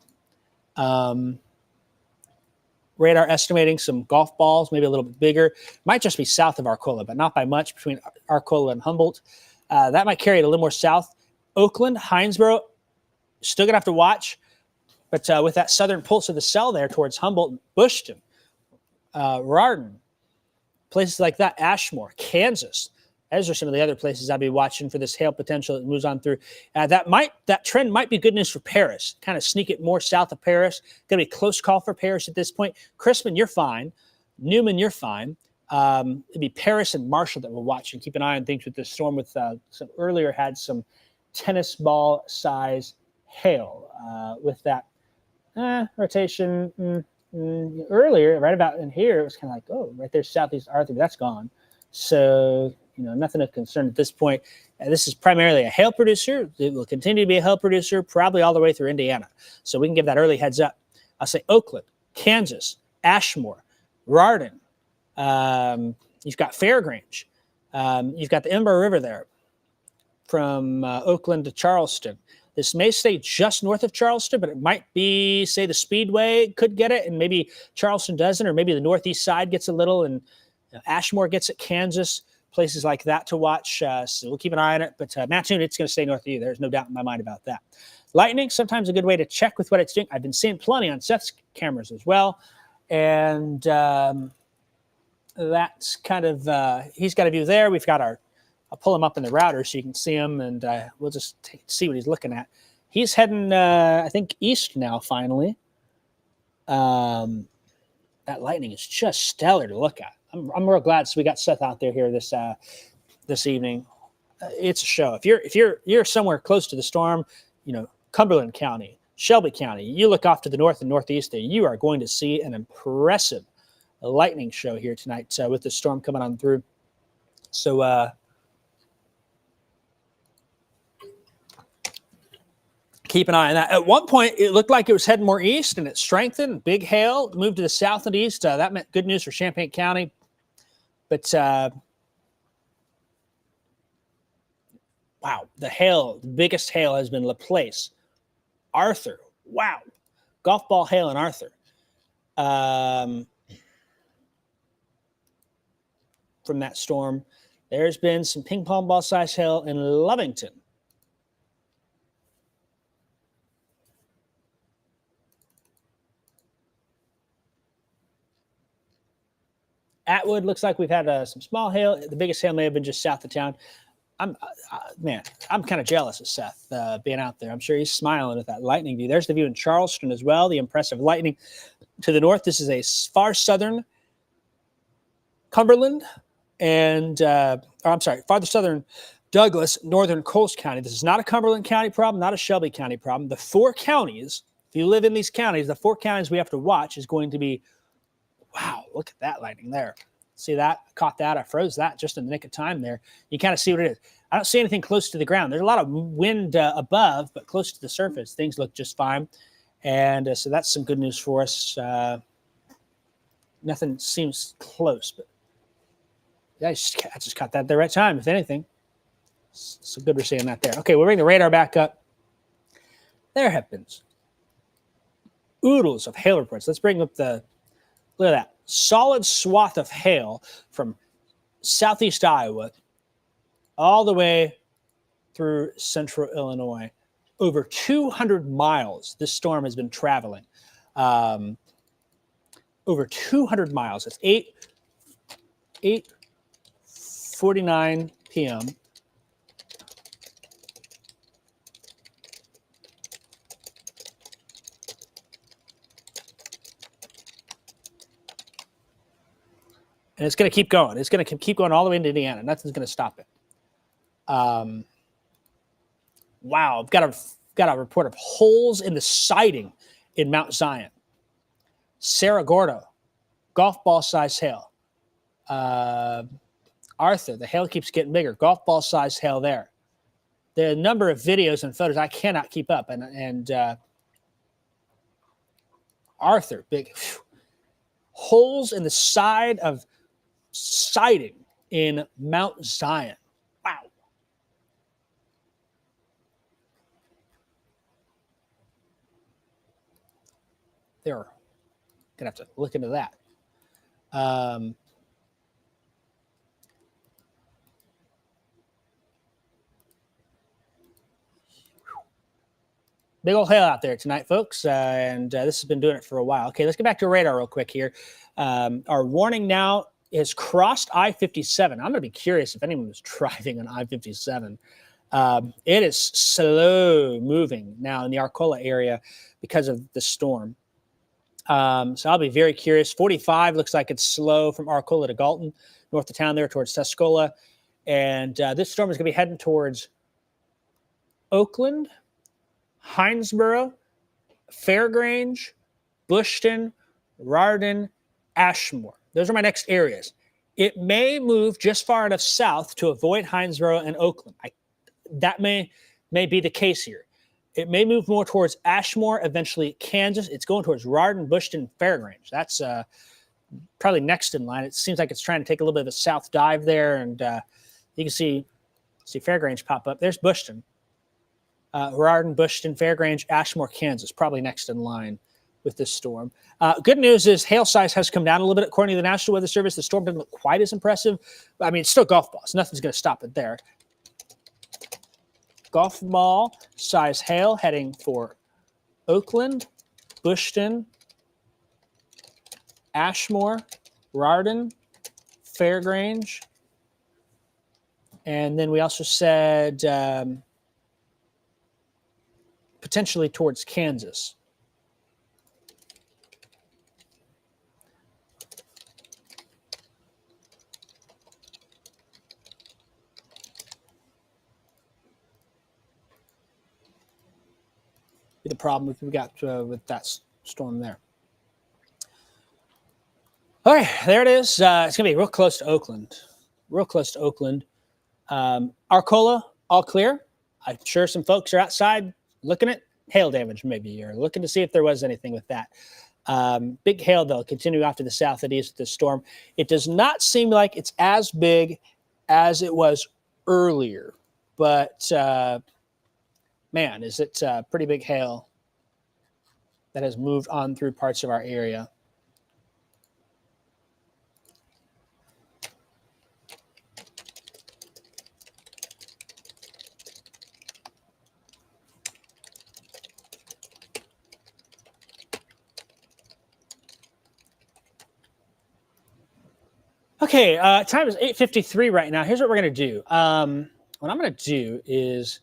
Radar estimating some golf balls, maybe a little bit bigger. Might just be south of Arcola, but not by much, between Arcola and Humboldt. That might carry it a little more south. Oakland, Hinesboro, still going to have to watch. But with that southern pulse of the cell there towards Humboldt, Bushton, Rardon, places like that, Ashmore, Kansas. Those are some of the other places I'll be watching for this hail potential that moves on through. That trend might be good news for Paris. Kind of sneak it more south of Paris. Going to be a close call for Paris at this point. Crispin, you're fine. Newman, you're fine. It'd be Paris and Marshall that we'll watch and keep an eye on things with this storm. With some earlier had some tennis ball size hail with that rotation earlier, right about in here. It was kind of like, oh, right there, southeast Arthur. That's gone. So, nothing of concern at this point. This is primarily a hail producer. It will continue to be a hail producer, probably all the way through Indiana. So we can give that early heads up. I'll say Oakland, Kansas, Ashmore, Rardon. You've got Fairgrange. You've got the Ember River there from Oakland to Charleston. This may stay just north of Charleston, but it might be, say, the Speedway could get it, and maybe Charleston doesn't, or maybe the northeast side gets a little, and Ashmore gets it, Kansas, places like that to watch. So we'll keep an eye on it. But Mattoon, it's going to stay north of you. There's no doubt in my mind about that. Lightning, sometimes a good way to check with what it's doing. I've been seeing plenty on Seth's cameras as well. And that's kind of, he's got a view there. We've got our, I'll pull him up in the router so you can see him, and we'll just see what he's looking at. He's heading, I think, east now, finally. That lightning is just stellar to look at. I'm real glad we got Seth out there here this evening. It's a show. If you're somewhere close to the storm, Cumberland County, Shelby County, you look off to the north and northeast there, you are going to see an impressive lightning show here tonight with the storm coming on through. So keep an eye on that. At one point, it looked like it was heading more east, and it strengthened. Big hail moved to the south and east. That meant good news for Champaign County. But, wow, the biggest hail has been Laplace. Arthur, wow. Golf ball hail in Arthur. From that storm. There's been some ping pong ball size hail in Lovington. Atwood looks like we've had some small hail. The biggest hail may have been just south of town. I'm kind of jealous of Seth being out there. I'm sure he's smiling at that lightning view. There's the view in Charleston as well. The impressive lightning to the north. This is a far southern Cumberland farther southern Douglas, northern Coles County. This is not a Cumberland County problem, not a Shelby County problem. The 4 counties, if you live in these counties, the 4 counties we have to watch is going to be, wow, look at that lightning there. See that? I caught that. I froze that just in the nick of time there. You kind of see what it is. I don't see anything close to the ground. There's a lot of wind above, but close to the surface, things look just fine. And so that's some good news for us. Nothing seems close, but yeah, I just caught that at the right time, if anything. So good we're seeing that there. Okay, we'll bring the radar back up. There have been oodles of hail reports. Let's bring up look at that. Solid swath of hail from southeast Iowa all the way through central Illinois. Over 200 miles this storm has been traveling. Over 200 miles. It's 8:49 p.m. And it's going to keep going. It's going to keep going all the way into Indiana. Nothing's going to stop it. Wow. I've got a report of holes in the siding in Mount Zion. Cerro Gordo, golf ball size hail. Arthur, the hail keeps getting bigger. Golf ball size hail there. The number of videos and photos I cannot keep up. And Arthur, big holes in the side of siding in Mount Zion. Wow. They're going to have to look into that. Big old hail out there tonight, folks, and this has been doing it for a while. Okay, let's get back to radar real quick here. Our warning now is crossed I-57. I'm going to be curious if anyone was driving on I-57. It is slow moving now in the Arcola area because of the storm. So I'll be very curious. 45 looks like it's slow from Arcola to Galton, north of town there towards Tuscola. And this storm is going to be heading towards Oakland, Hinesboro, Fairgrange, Bushton, Rardon, Ashmore. Those are my next areas. It may move just far enough south to avoid Hinesboro and Oakland. That may be the case here. It may move more towards Ashmore, eventually Kansas. It's going towards Rardon, Bushton, Fairgrange. That's probably next in line. It seems like it's trying to take a little bit of a south dive there, and you can see Fairgrange pop up. There's Bushton. Rardon, Bushton, Fairgrange, Ashmore, Kansas, probably next in line with this storm. Good news is hail size has come down a little bit. According to the National Weather Service, the storm doesn't look quite as impressive. I mean, it's still golf balls. Nothing's going to stop it there. Golf ball size hail heading for Oakland, Bushton, Ashmore, Rardon, Fairgrange. And then we also said potentially towards Kansas. The problem we got with that storm there. All right, there it is. It's going to be real close to Oakland. Arcola, all clear. I'm sure some folks are outside looking at hail damage maybe, or looking to see if there was anything with that. Big hail, though, continuing off to the south and east of this storm. It does not seem like it's as big as it was earlier, but man, is it pretty big hail that has moved on through parts of our area. Okay, time is 8:53 right now. Here's what we're going to do. What I'm going to do is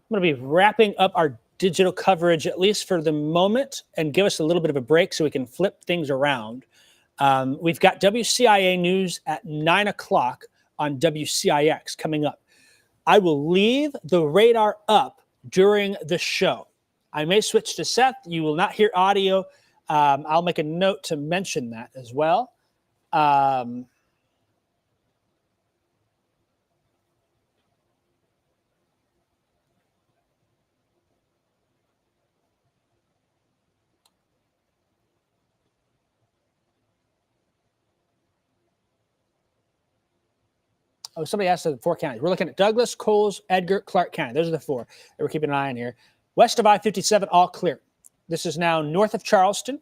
I'm going to be wrapping up our digital coverage, at least for the moment, and give us a little bit of a break so we can flip things around. We've got WCIA news at 9 o'clock on WCIX coming up. I will leave the radar up during the show. I may switch to Seth. You will not hear audio. I'll make a note to mention that as well. Oh, somebody asked the 4 counties. We're looking at Douglas, Coles, Edgar, Clark County. Those are the 4 that we're keeping an eye on here. West of I-57, all clear. This is now north of Charleston.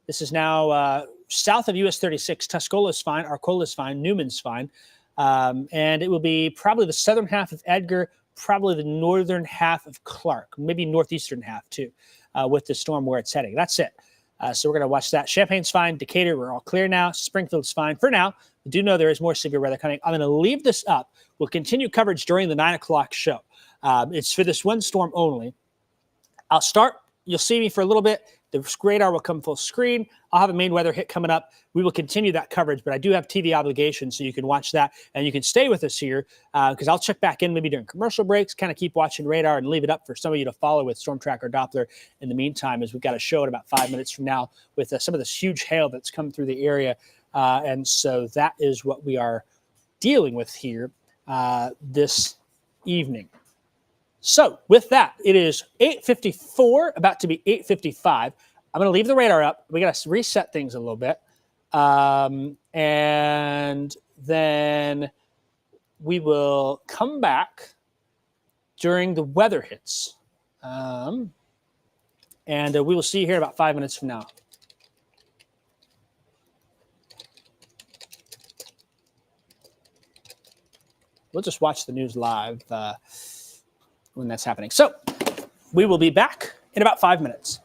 This is now south of US 36. Tuscola's fine. Arcola's fine. Newman's fine. And it will be probably the southern half of Edgar, probably the northern half of Clark, maybe northeastern half too, with the storm where it's heading. That's it. So we're going to watch that. Champagne's fine. Decatur, we're all clear now. Springfield's fine for now. We do know there is more severe weather coming. I'm going to leave this up. We'll continue coverage during the 9 o'clock show. It's for this one storm only. I'll start. You'll see me for a little bit. The radar will come full screen. I'll have a main weather hit coming up. We will continue that coverage, but I do have TV obligations, so you can watch that, and you can stay with us here because I'll check back in maybe during commercial breaks, kind of keep watching radar and leave it up for some of you to follow with StormTracker Doppler in the meantime, as we've got a show in about 5 minutes from now with some of this huge hail that's come through the area. And so that is what we are dealing with here this evening. So with that, it is 8:54, about to be 8:55. I'm going to leave the radar up. We got to reset things a little bit. And then we will come back during the weather hits. And we will see you here in about 5 minutes from now. We'll just watch the news live when that's happening. So we will be back in about 5 minutes.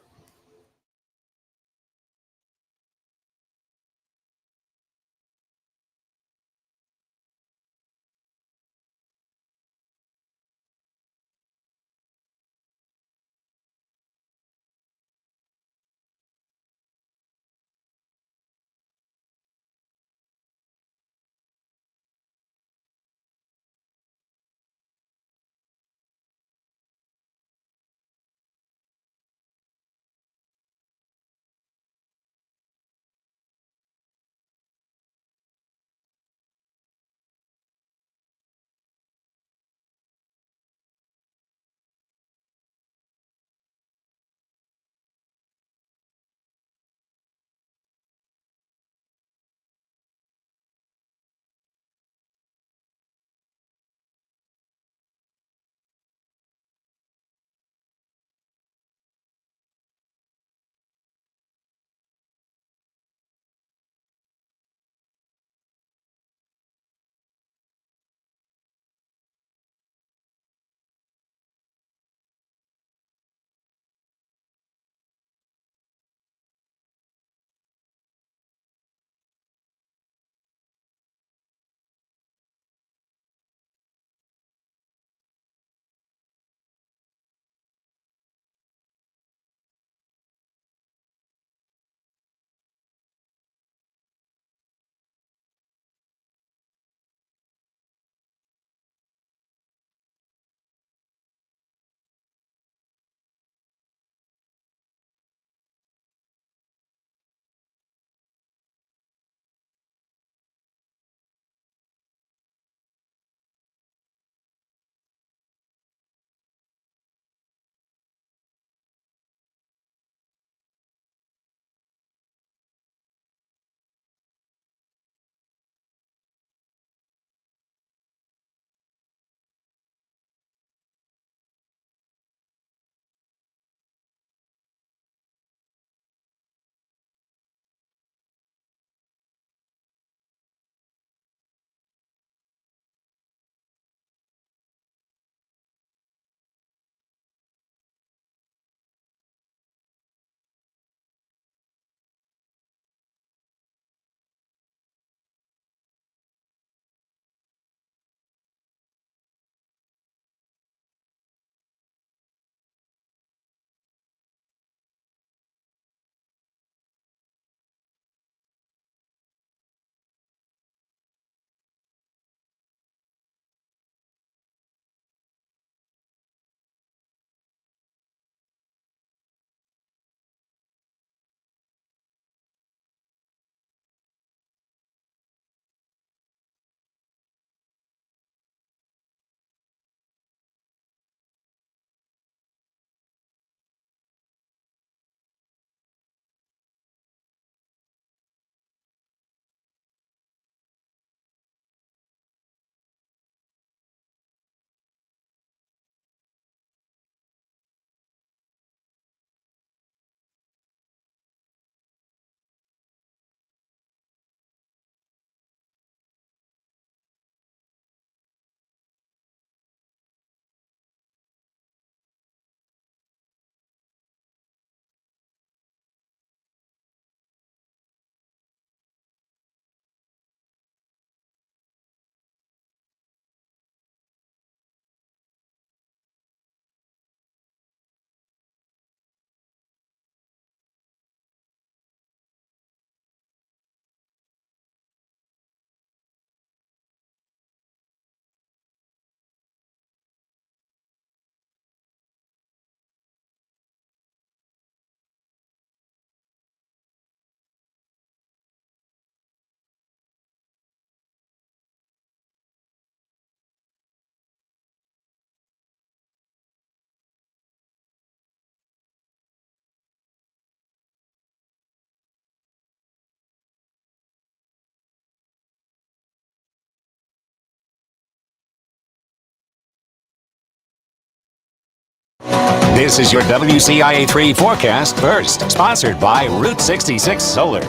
This is your WCIA 3 forecast first, sponsored by Route 66 Solar.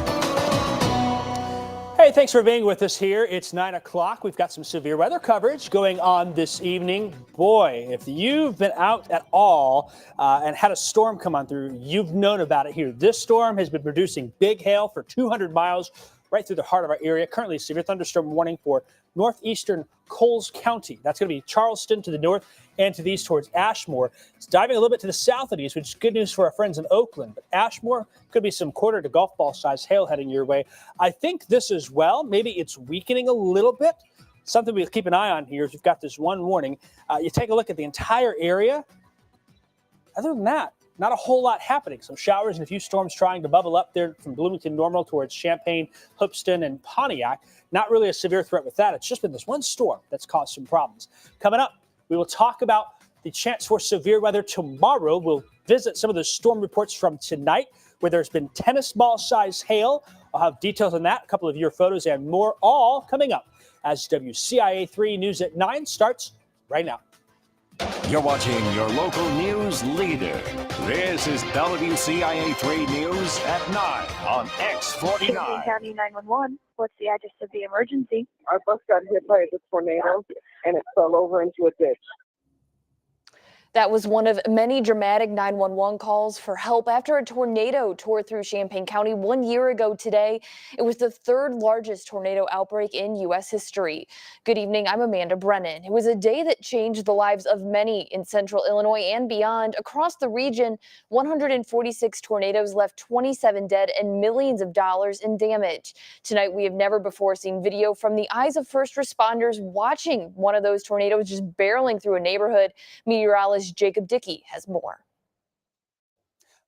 Hey, thanks for being with us here. It's 9 o'clock. We've got some severe weather coverage going on this evening. Boy, if you've been out at all and had a storm come on through, you've known about it here. This storm has been producing big hail for 200 miles right through the heart of our area. Currently, a severe thunderstorm warning for northeastern Coles County. That's going to be Charleston to the north and to the east towards Ashmore. It's diving a little bit to the south and east, which is good news for our friends in Oakland. But Ashmore could be some quarter to golf ball size hail heading your way. I think this as well. Maybe it's weakening a little bit. Something we keep an eye on here is we've got this one warning. You take a look at the entire area. Other than that, not a whole lot happening. Some showers and a few storms trying to bubble up there from Bloomington Normal towards Champaign, Hoopeston, and Pontiac. Not really a severe threat with that. It's just been this one storm that's caused some problems. Coming up, we will talk about the chance for severe weather tomorrow. We'll visit some of the storm reports from tonight where there's been tennis ball size hail. I'll have details on that, a couple of your photos and more, all coming up as WCIA 3 News at 9 starts right now. You're watching your local news leader. This is WCIA 3 News at 9 on X49. Champaign County 911. What's the address of the emergency? Our bus got hit by a tornado and it fell over into a ditch. That was one of many dramatic 911 calls for help after a tornado tore through Champaign County 1 year ago today. It was the third largest tornado outbreak in U.S. history. Good evening, I'm Amanda Brennan. It was a day that changed the lives of many in central Illinois and beyond. Across the region, 146 tornadoes left 27 dead and millions of dollars in damage. Tonight, we have never before seen video from the eyes of first responders watching one of those tornadoes just barreling through a neighborhood. Meteorologist Jacob Dickey has more.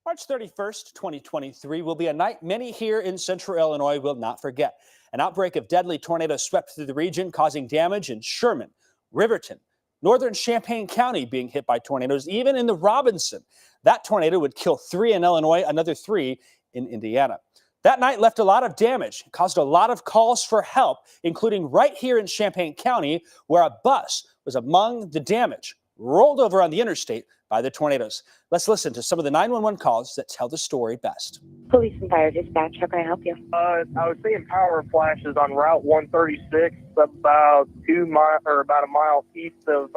March 31st, 2023 will be a night many here in central Illinois will not forget. An outbreak of deadly tornadoes swept through the region, causing damage in Sherman, Riverton, northern Champaign County being hit by tornadoes, even in the Robinson. That tornado would kill 3 in Illinois, another 3 in Indiana. That night left a lot of damage, caused a lot of calls for help, including right here in Champaign County, where a bus was among the damage, rolled over on the interstate by the tornadoes. Let's listen to some of the 911 calls that tell the story best. Police and fire dispatch, how can I help you? I was seeing power flashes on Route 136, about about a mile east of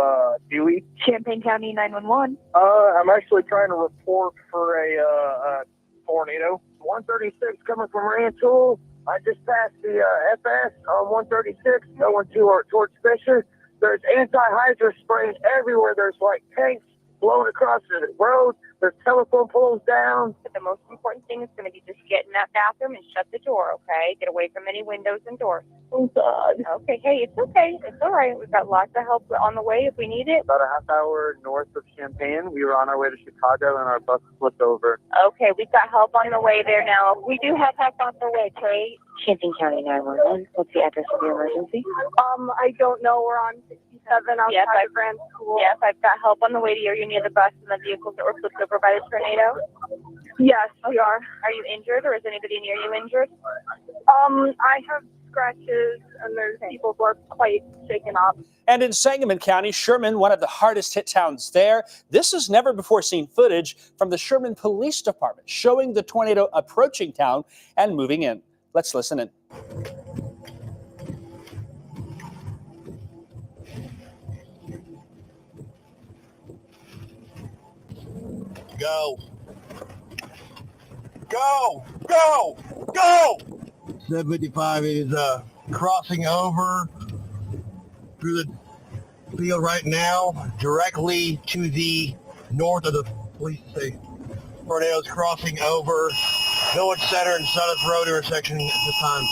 Dewey. Champaign County 911. I'm actually trying to report for a tornado. 136 coming from Rantoul. I just passed the FS on 136 going towards Fisher. There's anti-hydro spraying everywhere. There's like tanks blowing across the road. There's telephone poles down. The most important thing is going to be just get in that bathroom and shut the door, okay? Get away from any windows and doors. Oh, God. Okay, hey, it's okay. It's all right. We've got lots of help on the way if we need it. About a half hour north of Champaign. We were on our way to Chicago and our bus flipped over. Okay, we've got help on the way there now. We do have help on the way, Trey. Champaign County 911. What's the address of the emergency? I don't know. We're on 67 outside of Grand School. Yes, I've got help on the way to you. Are you near the bus and the vehicles that were flipped over by the tornado? Yes, we are. Are you injured, or is anybody near you injured? I have scratches, and there's people who are quite shaken up. And in Sangamon County, Sherman, one of the hardest hit towns there, this is never before seen footage from the Sherman Police Department showing the tornado approaching town and moving in. Let's listen in. Go. Go! Go! Go! 755 is crossing over through the field right now, directly to the north of the police station. Tornadoes crossing over Village Center and Sunneth Road intersection at this time.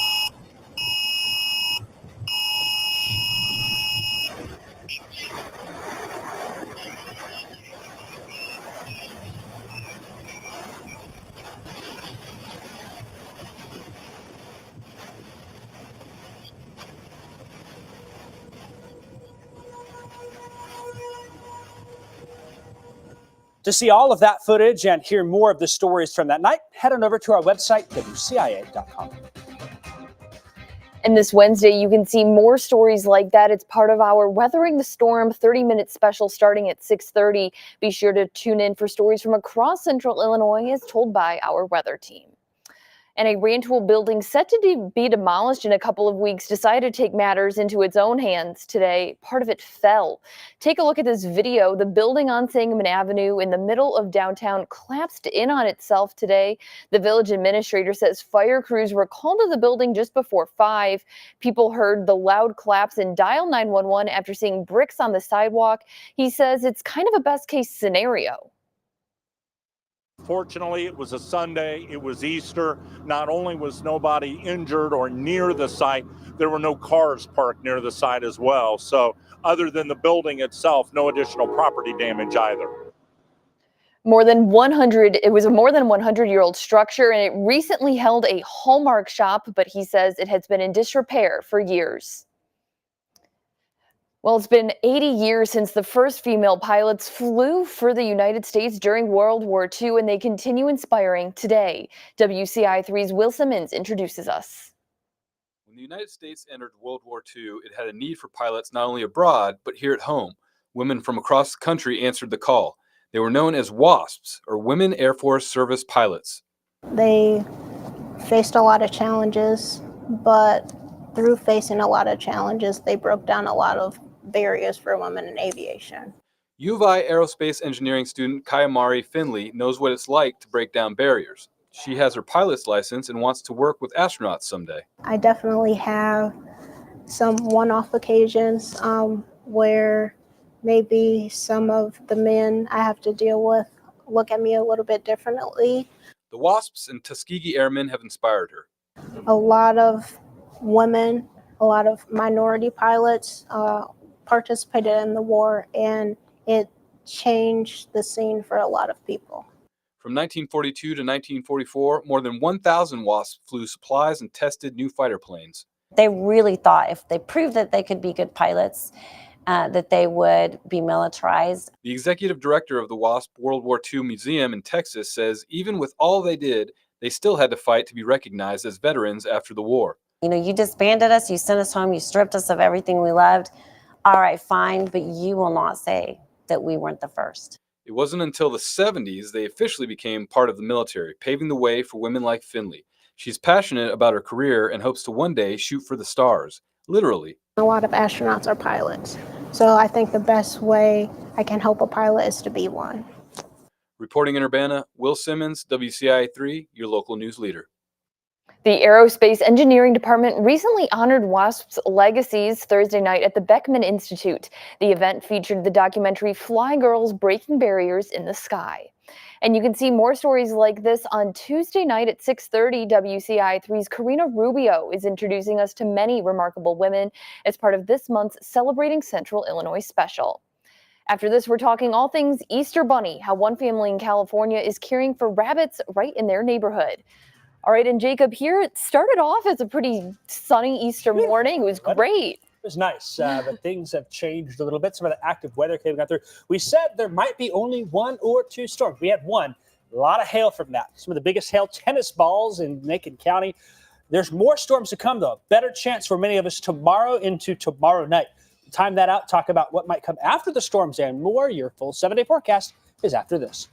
To see all of that footage and hear more of the stories from that night, head on over to our website, WCIA.com. And this Wednesday, you can see more stories like that. It's part of our Weathering the Storm 30-minute special starting at 6:30. Be sure to tune in for stories from across central Illinois as told by our weather team. And a Rantoul building set to be demolished in a couple of weeks decided to take matters into its own hands today. Part of it fell. Take a look at this video. The building on Sangamon Avenue in the middle of downtown collapsed in on itself today. The village administrator says fire crews were called to the building just before 5. People heard the loud collapse and dialed 911 after seeing bricks on the sidewalk. He says it's kind of a best case scenario. Fortunately, it was a Sunday, it was Easter. Not only was nobody injured or near the site, there were no cars parked near the site as well. So other than the building itself, no additional property damage either. It was a more than 100-year-old structure, and it recently held a Hallmark shop, but he says it has been in disrepair for years. Well, it's been 80 years since the first female pilots flew for the United States during World War II, and they continue inspiring today. WCIA 3's Will Simmons introduces us. When the United States entered World War II, it had a need for pilots not only abroad, but here at home. Women from across the country answered the call. They were known as WASPs, or Women Air Force Service Pilots. They faced a lot of challenges, but through facing a lot of challenges, they broke down a lot of barriers for women in aviation. U of I aerospace engineering student Kayamari Finley knows what it's like to break down barriers. She has her pilot's license and wants to work with astronauts someday. I definitely have some one-off occasions where maybe some of the men I have to deal with look at me a little bit differently. The WASPs and Tuskegee Airmen have inspired her. A lot of women, a lot of minority pilots participated in the war, and it changed the scene for a lot of people. From 1942 to 1944, more than 1,000 WASPs flew supplies and tested new fighter planes. They really thought if they proved that they could be good pilots, that they would be militarized. The executive director of the WASP World War II Museum in Texas says even with all they did, they still had to fight to be recognized as veterans after the war. You know, you disbanded us, you sent us home, you stripped us of everything we loved. All right, fine, but you will not say that we weren't the first. It wasn't until the 70s they officially became part of the military, paving the way for women like Finley. She's passionate about her career and hopes to one day shoot for the stars, literally. A lot of astronauts are pilots, so I think the best way I can help a pilot is to be one. Reporting in Urbana, Will Simmons, WCIA 3, your local news leader. The Aerospace Engineering Department recently honored WASP's legacies Thursday night at the Beckman Institute. The event featured the documentary Fly Girls Breaking Barriers in the Sky. And you can see more stories like this on Tuesday night at 6:30. WCIA 3's Karina Rubio is introducing us to many remarkable women as part of this month's Celebrating Central Illinois special. After this, we're talking all things Easter Bunny, how one family in California is caring for rabbits right in their neighborhood. All right, and Jacob, here it started off as a pretty sunny Easter morning. It was great. It was nice, but things have changed a little bit. Some of the active weather came out through. We said there might be only 1 or 2 storms. We had one. A lot of hail from that. Some of the biggest hail, tennis balls in Macon County. There's more storms to come, though. Better chance for many of us tomorrow into tomorrow night. Time that out, talk about what might come after the storms and more. Your full 7-day forecast is after this.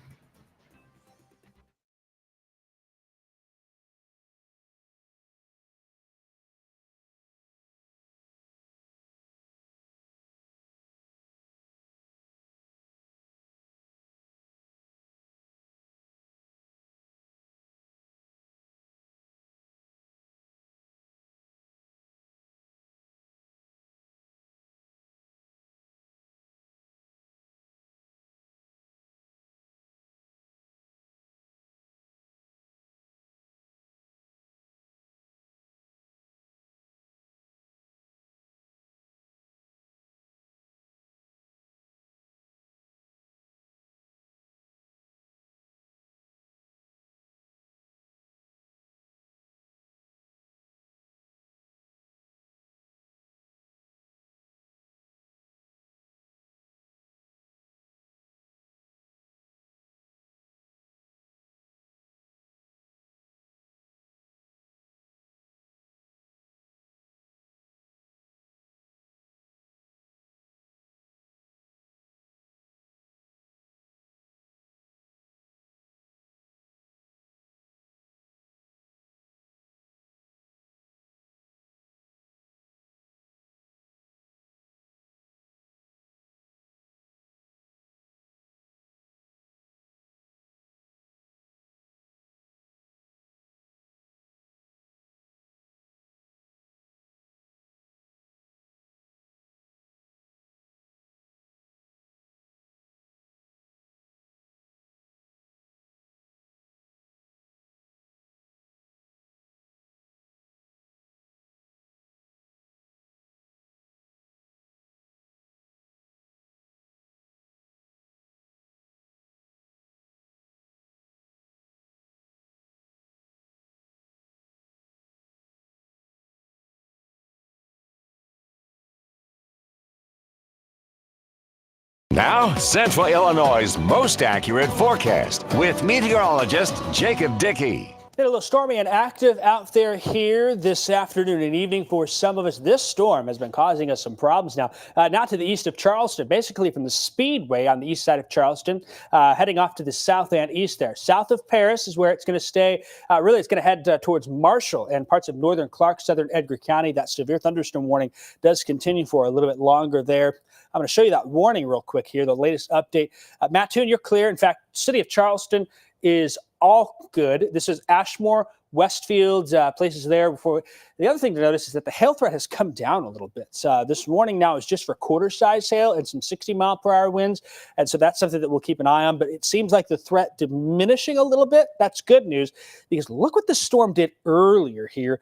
Now, Central Illinois' most accurate forecast with meteorologist Jacob Dickey. Been a little stormy and active out there here this afternoon and evening for some of us. This storm has been causing us some problems now. Not to the east of Charleston, basically from the Speedway on the east side of Charleston, heading off to the south and east there. South of Paris is where it's going to stay. Really, it's going to head towards Marshall and parts of northern Clark, southern Edgar County. That severe thunderstorm warning does continue for a little bit longer there. I'm going to show you that warning real quick here, the latest update. Mattoon, you're clear. In fact, city of Charleston is all good. This is Ashmore, Westfield, places there. Before the other thing to notice is that the hail threat has come down a little bit. This warning now is just for quarter-size hail and some 60-mile-per-hour winds, and so that's something that we'll keep an eye on. But it seems like the threat diminishing a little bit. That's good news because look what the storm did earlier here.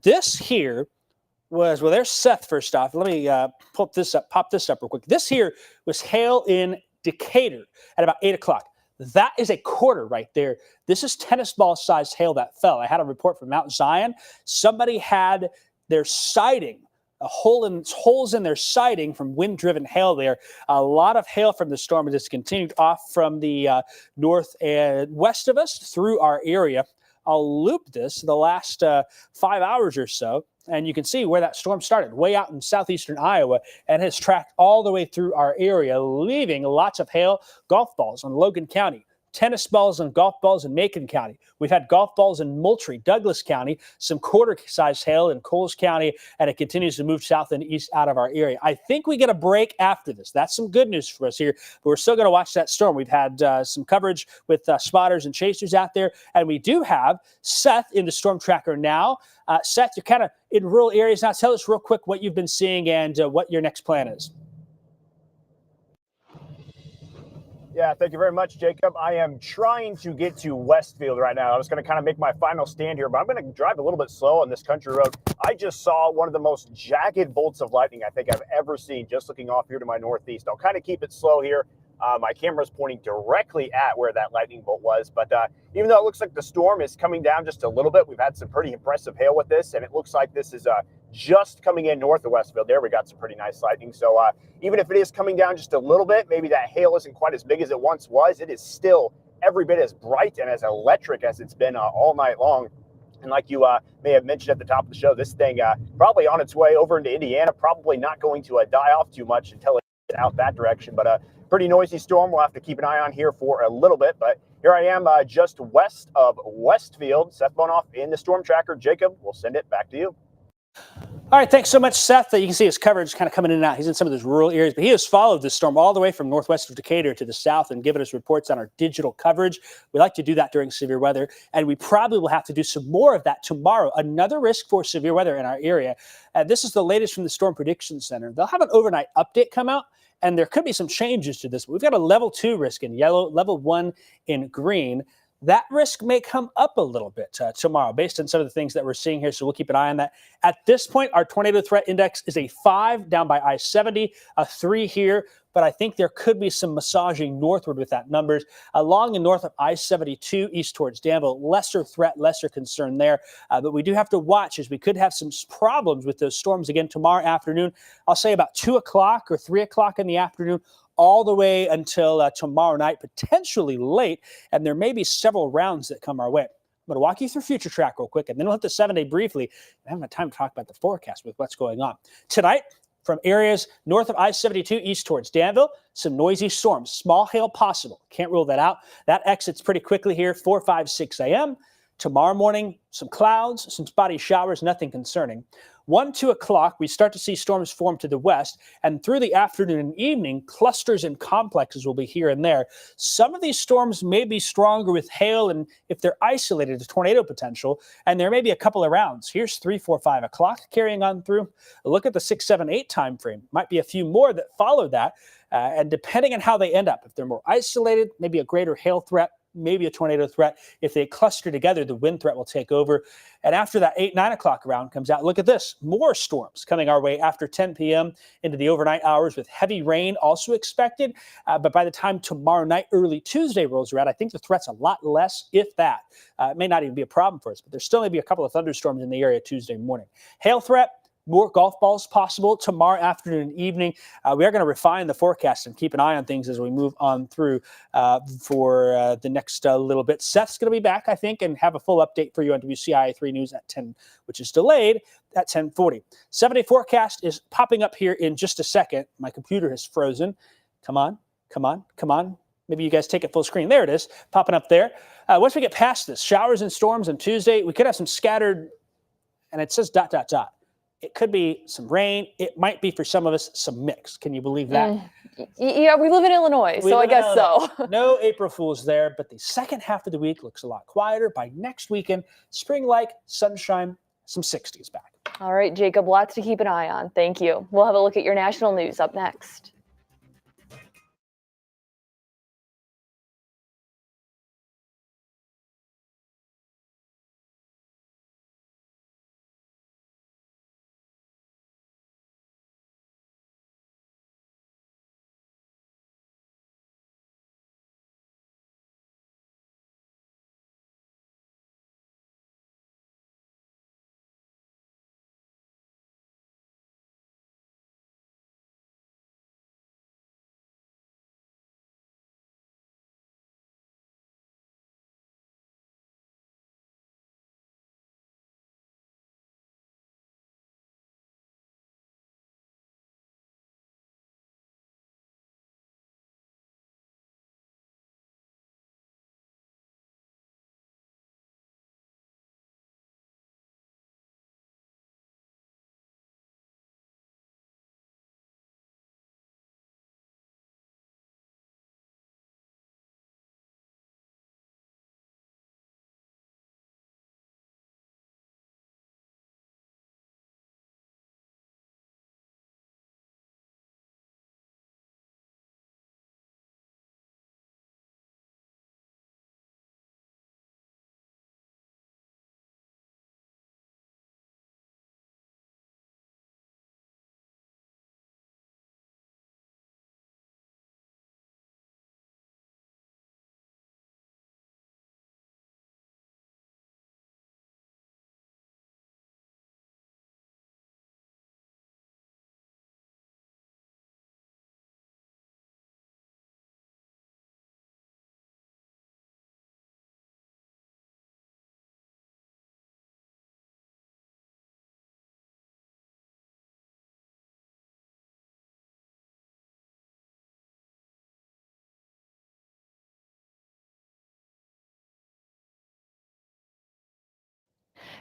This here was, well, there's Seth first off. Let me pop this up real quick. This here was hail in Decatur at about 8 o'clock. That is a quarter right there. This is tennis ball sized hail that fell. I had a report from Mount Zion. Somebody had their siding, holes in their siding from wind-driven hail there. A lot of hail from the storm has continued off from the north and west of us through our area. I'll loop this the last 5 hours or so, and you can see where that storm started, way out in southeastern Iowa, and has tracked all the way through our area, leaving lots of hail, golf balls in Logan County, tennis balls and golf balls in Macon County. We've had golf balls in Moultrie, Douglas County, some quarter-sized hail in Coles County, and it continues to move south and east out of our area. I think we get a break after this. That's some good news for us here, but we're still going to watch that storm. We've had some coverage with spotters and chasers out there, and we do have Seth in the StormTracker now. Seth, you're kind of in rural areas now. Tell us real quick what you've been seeing and what your next plan is. Yeah, thank you very much, Jacob. I am trying to get to Westfield right now. I was going to kind of make my final stand here, but I'm going to drive a little bit slow on this country road. I just saw one of the most jagged bolts of lightning I think I've ever seen just looking off here to my northeast. I'll kind of keep it slow here. My camera's pointing directly at where that lightning bolt was, but even though it looks like the storm is coming down just a little bit, we've had some pretty impressive hail with this, and it looks like this is just coming in north of Westfield. There we got some pretty nice lightning. So even if it is coming down just a little bit, maybe that hail isn't quite as big as it once was. It is still every bit as bright and as electric as it's been all night long. And like you may have mentioned at the top of the show, this thing probably on its way over into Indiana, probably not going to die off too much until it gets out that direction. But pretty noisy storm. We'll have to keep an eye on here for a little bit. But here I am just west of Westfield. Seth Bohnhoff in the StormTracker. Jacob, we'll send it back to you. All right, thanks so much, Seth. You can see his coverage kind of coming in and out. He's in some of those rural areas, but he has followed this storm all the way from northwest of Decatur to the south and given us reports on our digital coverage. We like to do that during severe weather, and we probably will have to do some more of that tomorrow. Another risk for severe weather in our area. This is the latest from the Storm Prediction Center. They'll have an overnight update come out, and there could be some changes to this. We've got a level 2 risk in yellow, level 1 in green. That risk may come up a little bit tomorrow based on some of the things that we're seeing here, so we'll keep an eye on that. At this point, our tornado threat index is a 5 down by I-70, a 3 here, but I think there could be some massaging northward with that numbers. Along and north of I-72, east towards Danville, lesser threat, lesser concern there, but we do have to watch as we could have some problems with those storms again tomorrow afternoon. I'll say about 2 o'clock or 3 o'clock in the afternoon, all the way until tomorrow night, potentially late, and there may be several rounds that come our way. I'm going to walk you through Future Track real quick, and then we'll hit the 7-day briefly. I haven't had time to talk about the forecast with what's going on. Tonight, from areas north of I-72 east towards Danville, some noisy storms, small hail possible. Can't rule that out. That exits pretty quickly here, 4, 5, 6 a.m. Tomorrow morning, some clouds, some spotty showers, nothing concerning. 1, 2 o'clock, we start to see storms form to the west, and through the afternoon and evening, clusters and complexes will be here and there. Some of these storms may be stronger with hail, and if they're isolated, the tornado potential, and there may be a couple of rounds. Here's 3, 4, 5 o'clock carrying on through. Look at the 6, 7, 8 time frame. Might be a few more that follow that, and depending on how they end up, if they're more isolated, maybe a greater hail threat, maybe a tornado threat. If they cluster together, the wind threat will take over. And after that 8, 9 o'clock round comes out, look at this. More storms coming our way after 10 p.m. into the overnight hours with heavy rain also expected. But by the time tomorrow night, early Tuesday rolls around, I think the threat's a lot less, if that. It may not even be a problem for us, but there still may be a couple of thunderstorms in the area Tuesday morning. Hail threat, more golf balls possible tomorrow afternoon and evening. We are going to refine the forecast and keep an eye on things as we move on through for the next little bit. Seth's going to be back, I think, and have a full update for you on WCIA 3 News at 10, which is delayed at 10:40. 7-day forecast is popping up here in just a second. My computer has frozen. Come on, come on, come on. Maybe you guys take it full screen. There it is, popping up there. Once we get past this, showers and storms on Tuesday, we could have some scattered, and it says ... It could be some rain. It might be, for some of us, some mix. Can you believe that? Yeah, we live in Illinois, so I guess so. No April Fools there, but the second half of the week looks a lot quieter. By next weekend, spring-like sunshine, some 60s back. All right, Jacob, lots to keep an eye on. Thank you. We'll have a look at your national news up next.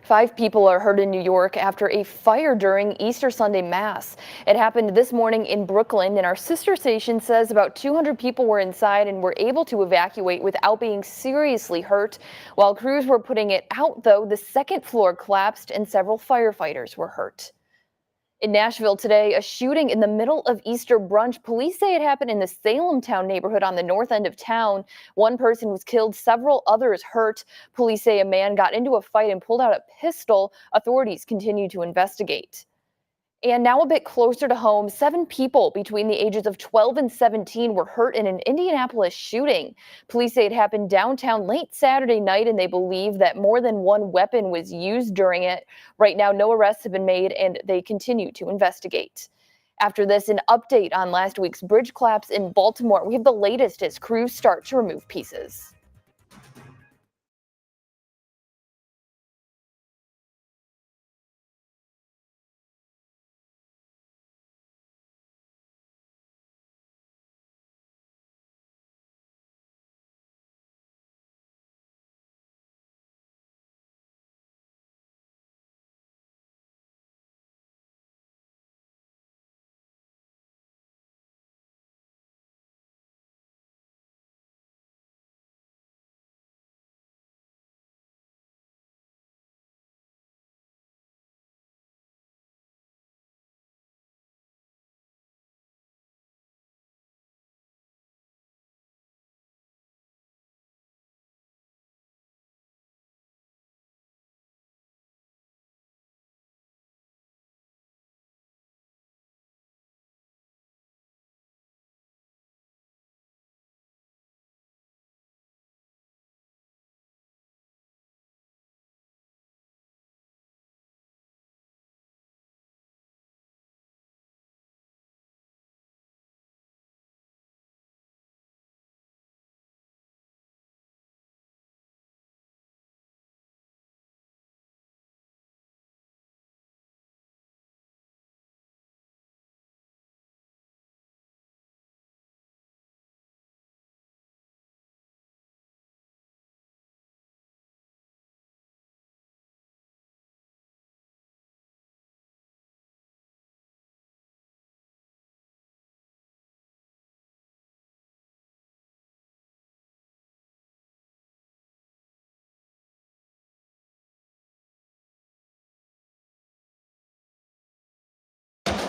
Five people are hurt in New York after a fire during Easter Sunday Mass. It happened this morning in Brooklyn, and our sister station says about 200 people were inside and were able to evacuate without being seriously hurt. While crews were putting it out, though, the second floor collapsed and several firefighters were hurt. In Nashville today, a shooting in the middle of Easter brunch. Police say it happened in the Salemtown neighborhood on the north end of town. One person was killed, several others hurt. Police say a man got into a fight and pulled out a pistol. Authorities continue to investigate. And now a bit closer to home, 7 people between the ages of 12 and 17 were hurt in an Indianapolis shooting. Police say it happened downtown late Saturday night, and they believe that more than one weapon was used during it. Right now, no arrests have been made, and they continue to investigate. After this, an update on last week's bridge collapse in Baltimore. We have the latest as crews start to remove pieces.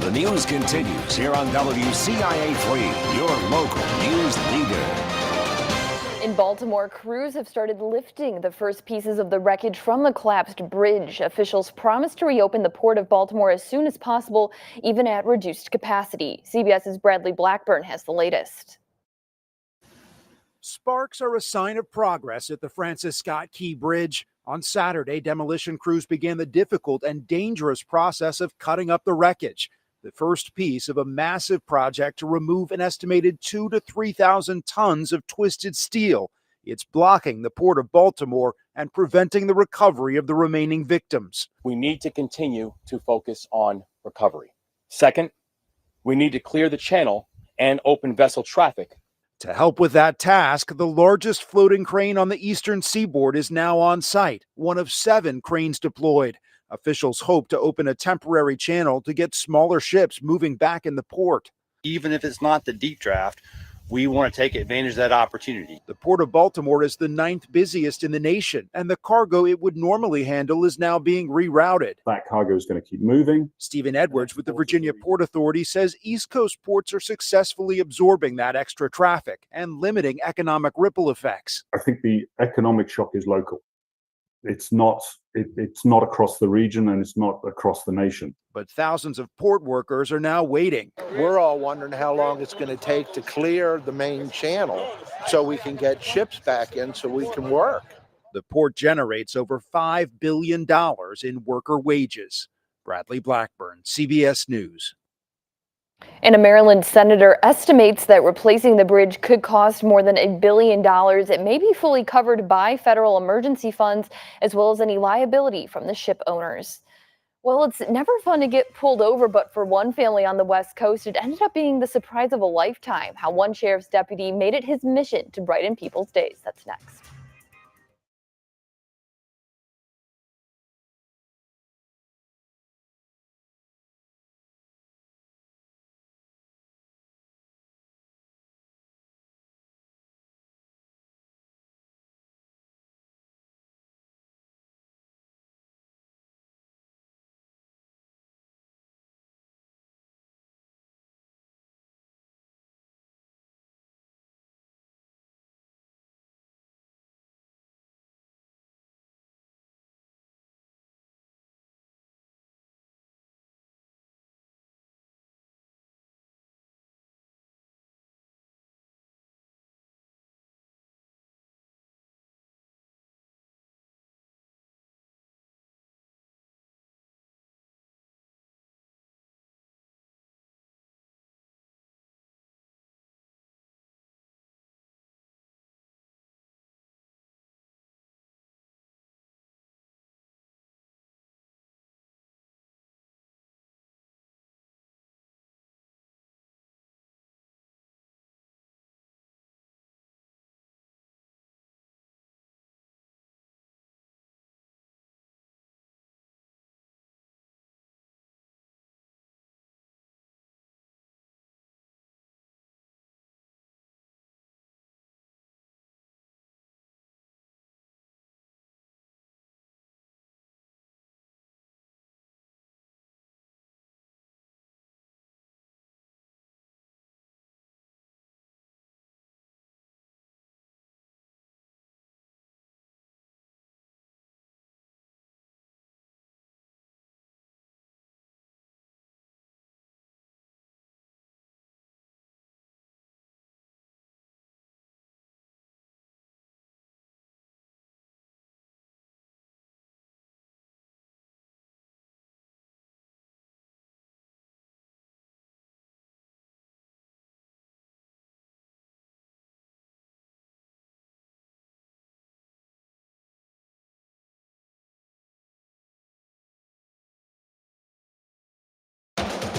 The news continues here on WCIA 3, your local news leader. In Baltimore, crews have started lifting the first pieces of the wreckage from the collapsed bridge. Officials promise to reopen the Port of Baltimore as soon as possible, even at reduced capacity. CBS's Bradley Blackburn has the latest. Sparks are a sign of progress at the Francis Scott Key Bridge. On Saturday, demolition crews began the difficult and dangerous process of cutting up the wreckage, the first piece of a massive project to remove an estimated 2,000 to 3,000 tons of twisted steel. It's blocking the Port of Baltimore and preventing the recovery of the remaining victims. We need to continue to focus on recovery. Second, we need to clear the channel and open vessel traffic. To help with that task, the largest floating crane on the eastern seaboard is now on site, one of 7 cranes deployed. Officials hope to open a temporary channel to get smaller ships moving back in the port. Even if it's not the deep draft, we want to take advantage of that opportunity. The Port of Baltimore is the 9th busiest in the nation, and the cargo it would normally handle is now being rerouted. That cargo is going to keep moving. Stephen Edwards with the Virginia Port Authority says East Coast ports are successfully absorbing that extra traffic and limiting economic ripple effects. I think the economic shock is local. It's not across the region, and it's not across the nation. But thousands of port workers are now waiting. We're all wondering how long it's going to take to clear the main channel so we can get ships back in so we can work. The port generates over $5 billion in worker wages. Bradley Blackburn, CBS News. And a Maryland senator estimates that replacing the bridge could cost more than $1 billion. It may be fully covered by federal emergency funds, as well as any liability from the ship owners. Well, it's never fun to get pulled over, but for one family on the West Coast, it ended up being the surprise of a lifetime. How one sheriff's deputy made it his mission to brighten people's days. That's next.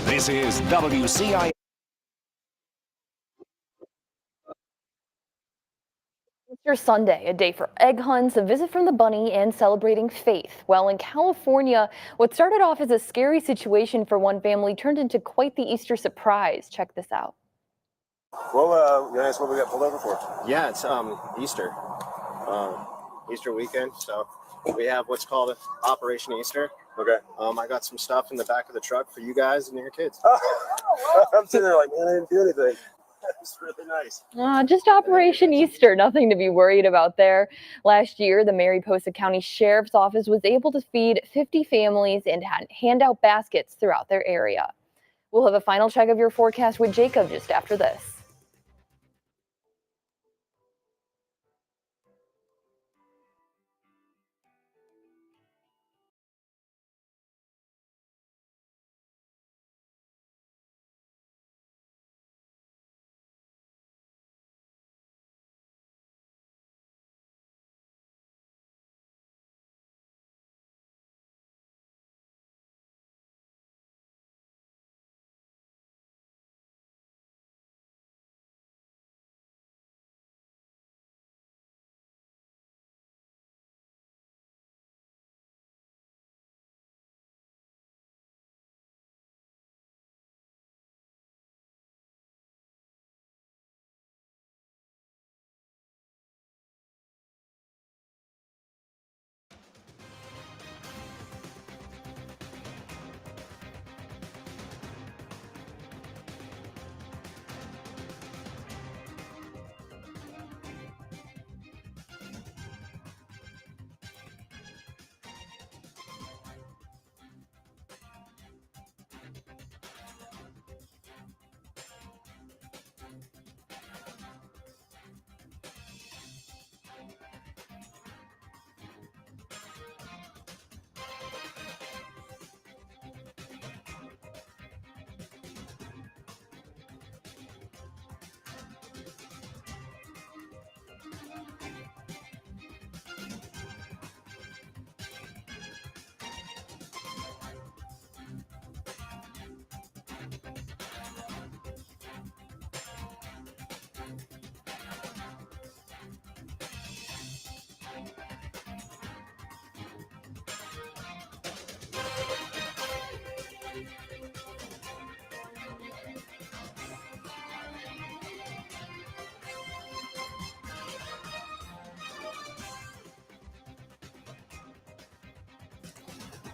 This is WCIA. Easter Sunday, a day for egg hunts, a visit from the bunny, and celebrating faith. Well, in California, what started off as a scary situation for one family turned into quite the Easter surprise. Check this out. Well, guys, what we got pulled over for? Yeah, it's Easter. Easter weekend. So we have what's called Operation Easter. Okay. I got some stuff in the back of the truck for you guys and your kids. I'm sitting there like, man, I didn't do anything. It's really nice. Just Operation Easter, nothing to be worried about there. Last year, the Mariposa County Sheriff's Office was able to feed 50 families and hand out baskets throughout their area. We'll have a final check of your forecast with Jacob just after this.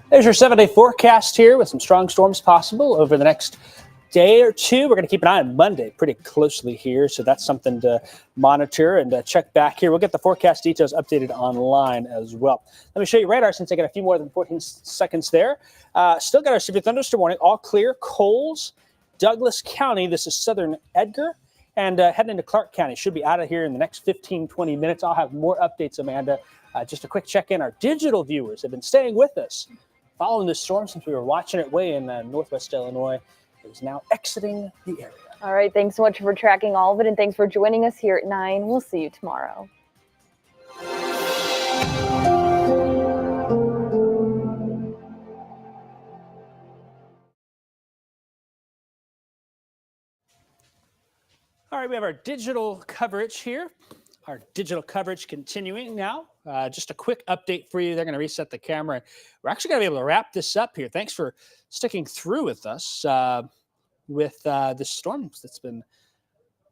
There's your 7-day forecast here with some strong storms possible over the next day or two. We're going to keep an eye on Monday pretty closely here, so that's something to monitor and check back here. We'll get the forecast details updated online as well. Let me show you radar since I got a few more than 14 seconds there. Still got our severe thunderstorm warning, all clear. Coles, Douglas County, this is southern Edgar, and heading into Clark County. Should be out of here in the next 15, 20 minutes. I'll have more updates, Amanda. Just a quick check-in. Our digital viewers have been staying with us following this storm since we were watching it way in northwest Illinois. It is now exiting the area. All right, thanks so much for tracking all of it, and thanks for joining us here at 9. We'll see you tomorrow. All right, we have our digital coverage here. Our digital coverage continuing now. Just a quick update for you. They're going to reset the camera. We're actually going to be able to wrap this up here. Thanks for sticking through with us with the storms that's been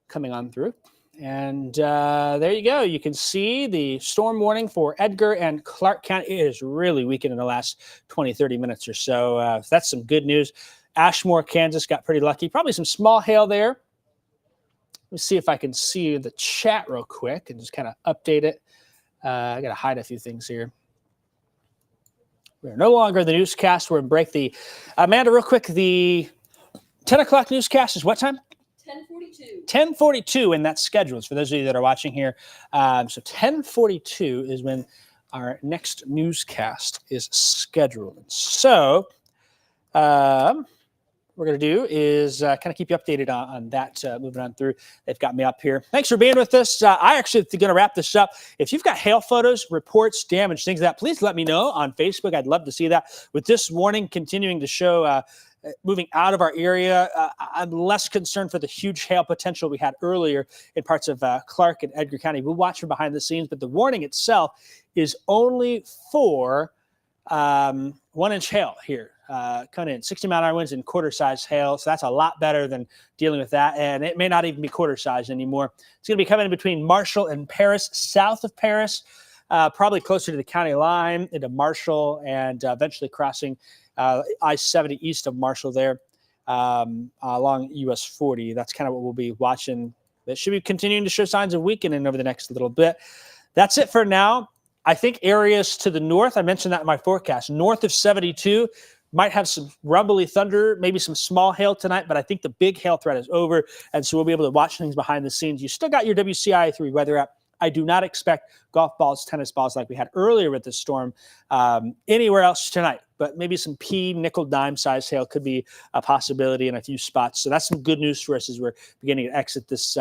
coming on through. And there you go. You can see the storm warning for Edgar and Clark County. It is really weakened in the last 20, 30 minutes or so. That's some good news. Ashmore, Kansas got pretty lucky. Probably some small hail there. Let me see if I can see the chat real quick and just kind of update it. I got to hide a few things here. We're no longer the newscast. We're in break. Amanda, real quick, the 10 o'clock newscast is what time? 10:42. 10:42, and that's scheduled for those of you that are watching here. So 10:42 is when our next newscast is scheduled. So what we're going to do is kind of keep you updated on that, moving on through. They've got me up here. Thanks for being with us. I actually going to wrap this up. If you've got hail photos, reports, damage, things like that, please let me know on Facebook. I'd love to see that. With this warning continuing to show moving out of our area, I'm less concerned for the huge hail potential we had earlier in parts of Clark and Edgar County. We'll watch from behind the scenes, but the warning itself is only for 1-inch hail here. Coming in 60-mile-an-hour winds and quarter-size hail, so that's a lot better than dealing with that, and it may not even be quarter-size anymore. It's going to be coming in between Marshall and Paris, south of Paris. probably closer to the county line into Marshall and eventually crossing I-70 east of Marshall there along US 40. That's kind of what we'll be watching. It should be continuing to show signs of weakening over the next little bit. That's it for now. I think areas to the north, I mentioned that in my forecast, north of 72 might have some rumbly thunder, maybe some small hail tonight, but I think the big hail threat is over, and so we'll be able to watch things behind the scenes. You still got your WCIA 3 weather app. I do not expect golf balls, tennis balls like we had earlier with this storm anywhere else tonight, but maybe some pea, nickel, dime size hail could be a possibility in a few spots. So that's some good news for us as we're beginning to exit this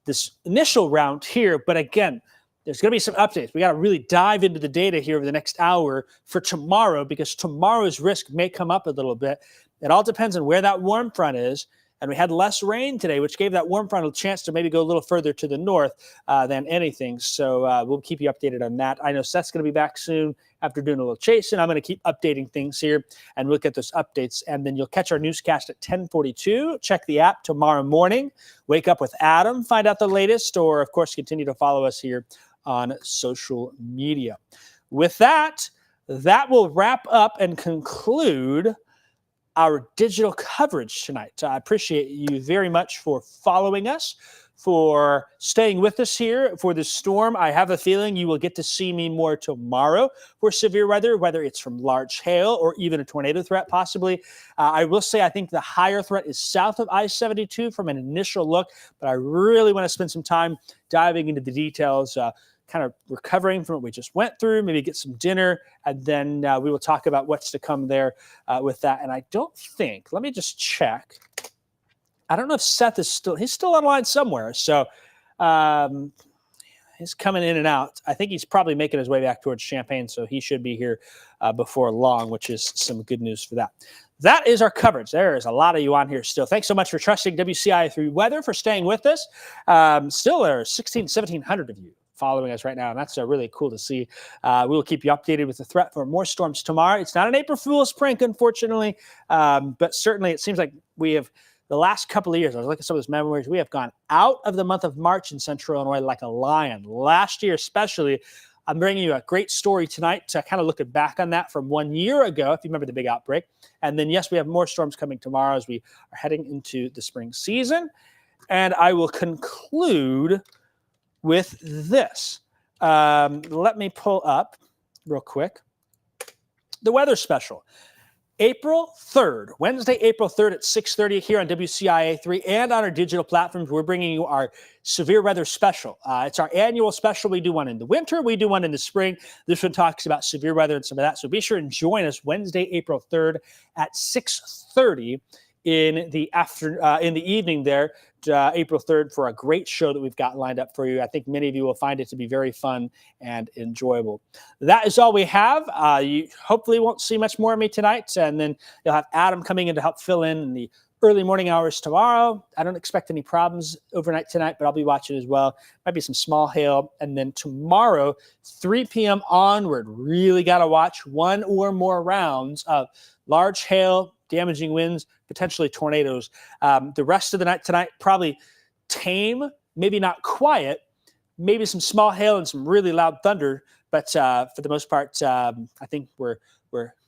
this initial round here. But again, there's going to be some updates. We got to really dive into the data here over the next hour for tomorrow, because tomorrow's risk may come up a little bit. It all depends on where that warm front is. And we had less rain today, which gave that warm front a chance to maybe go a little further to the north than anything. So we'll keep you updated on that. I know Seth's going to be back soon after doing a little chasing. I'm going to keep updating things here and look at those updates. And then you'll catch our newscast at 10:42. Check the app tomorrow morning. Wake up with Adam, find out the latest, or, of course, continue to follow us here on social media. With that, that will wrap up and conclude our digital coverage tonight. I appreciate you very much for following us, for staying with us here for this storm. I have a feeling you will get to see me more tomorrow for severe weather, whether it's from large hail or even a tornado threat possibly. I will say I think the higher threat is south of I-72 from an initial look, but I really want to spend some time diving into the details, kind of recovering from what we just went through, maybe get some dinner, and then we will talk about what's to come there with that. And I don't think, let me just check. I don't know if Seth is he's still online somewhere. So he's coming in and out. I think he's probably making his way back towards Champaign, so he should be here before long, which is some good news for that. That is our coverage. There is a lot of you on here still. Thanks so much for trusting WCIA 3 weather, for staying with us. Still, there are 1,700 of you following us right now, and that's really cool to see. We will keep you updated with the threat for more storms tomorrow. It's not an April Fool's prank, unfortunately, but certainly it seems like we have, the last couple of years, I was looking at some of those memories, we have gone out of the month of March in Central Illinois like a lion. Last year especially, I'm bringing you a great story tonight to kind of look back on that from 1 year ago, if you remember the big outbreak. And then, yes, we have more storms coming tomorrow as we are heading into the spring season. And I will conclude with this. Let me pull up real quick the weather special. April 3rd, Wednesday, April 3rd at 6:30 here on WCIA 3 and on our digital platforms. We're bringing you our severe weather special. It's our annual special. We do one in the winter. We do one in the spring. This one talks about severe weather and some of that. So be sure and join us Wednesday, April 3rd at 6:30 in the evening there, April 3rd, for a great show that we've got lined up for you. I think many of you will find it to be very fun and enjoyable. That is all we have. You hopefully won't see much more of me tonight, and then you'll have Adam coming in to help fill in the early morning hours tomorrow. I don't expect any problems overnight tonight, but I'll be watching as well. Might be some small hail. And then tomorrow, 3 p.m. onward, really got to watch one or more rounds of large hail, damaging winds, potentially tornadoes. The rest of the night tonight, probably tame, maybe not quiet, maybe some small hail and some really loud thunder. But for the most part, I think we're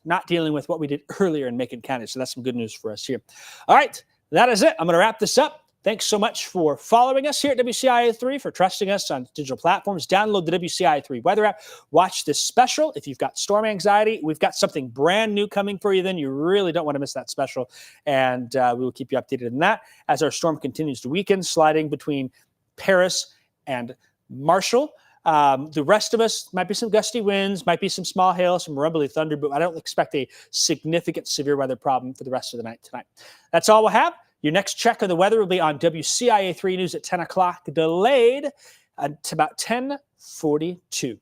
not dealing with what we did earlier in Macon County. So that's some good news for us here. All right, that is it. I'm going to wrap this up. Thanks so much for following us here at WCIA 3, for trusting us on digital platforms. Download the WCIA 3 weather app. Watch this special. If you've got storm anxiety, we've got something brand new coming for you then. You really don't want to miss that special. And we will keep you updated on that as our storm continues to weaken, sliding between Paris and Marshall. The rest of us, might be some gusty winds, might be some small hail, some rumbly thunder, but I don't expect a significant severe weather problem for the rest of the night tonight. That's all we'll have. Your next check of the weather will be on WCIA 3 News at 10 o'clock, delayed to about 10:42.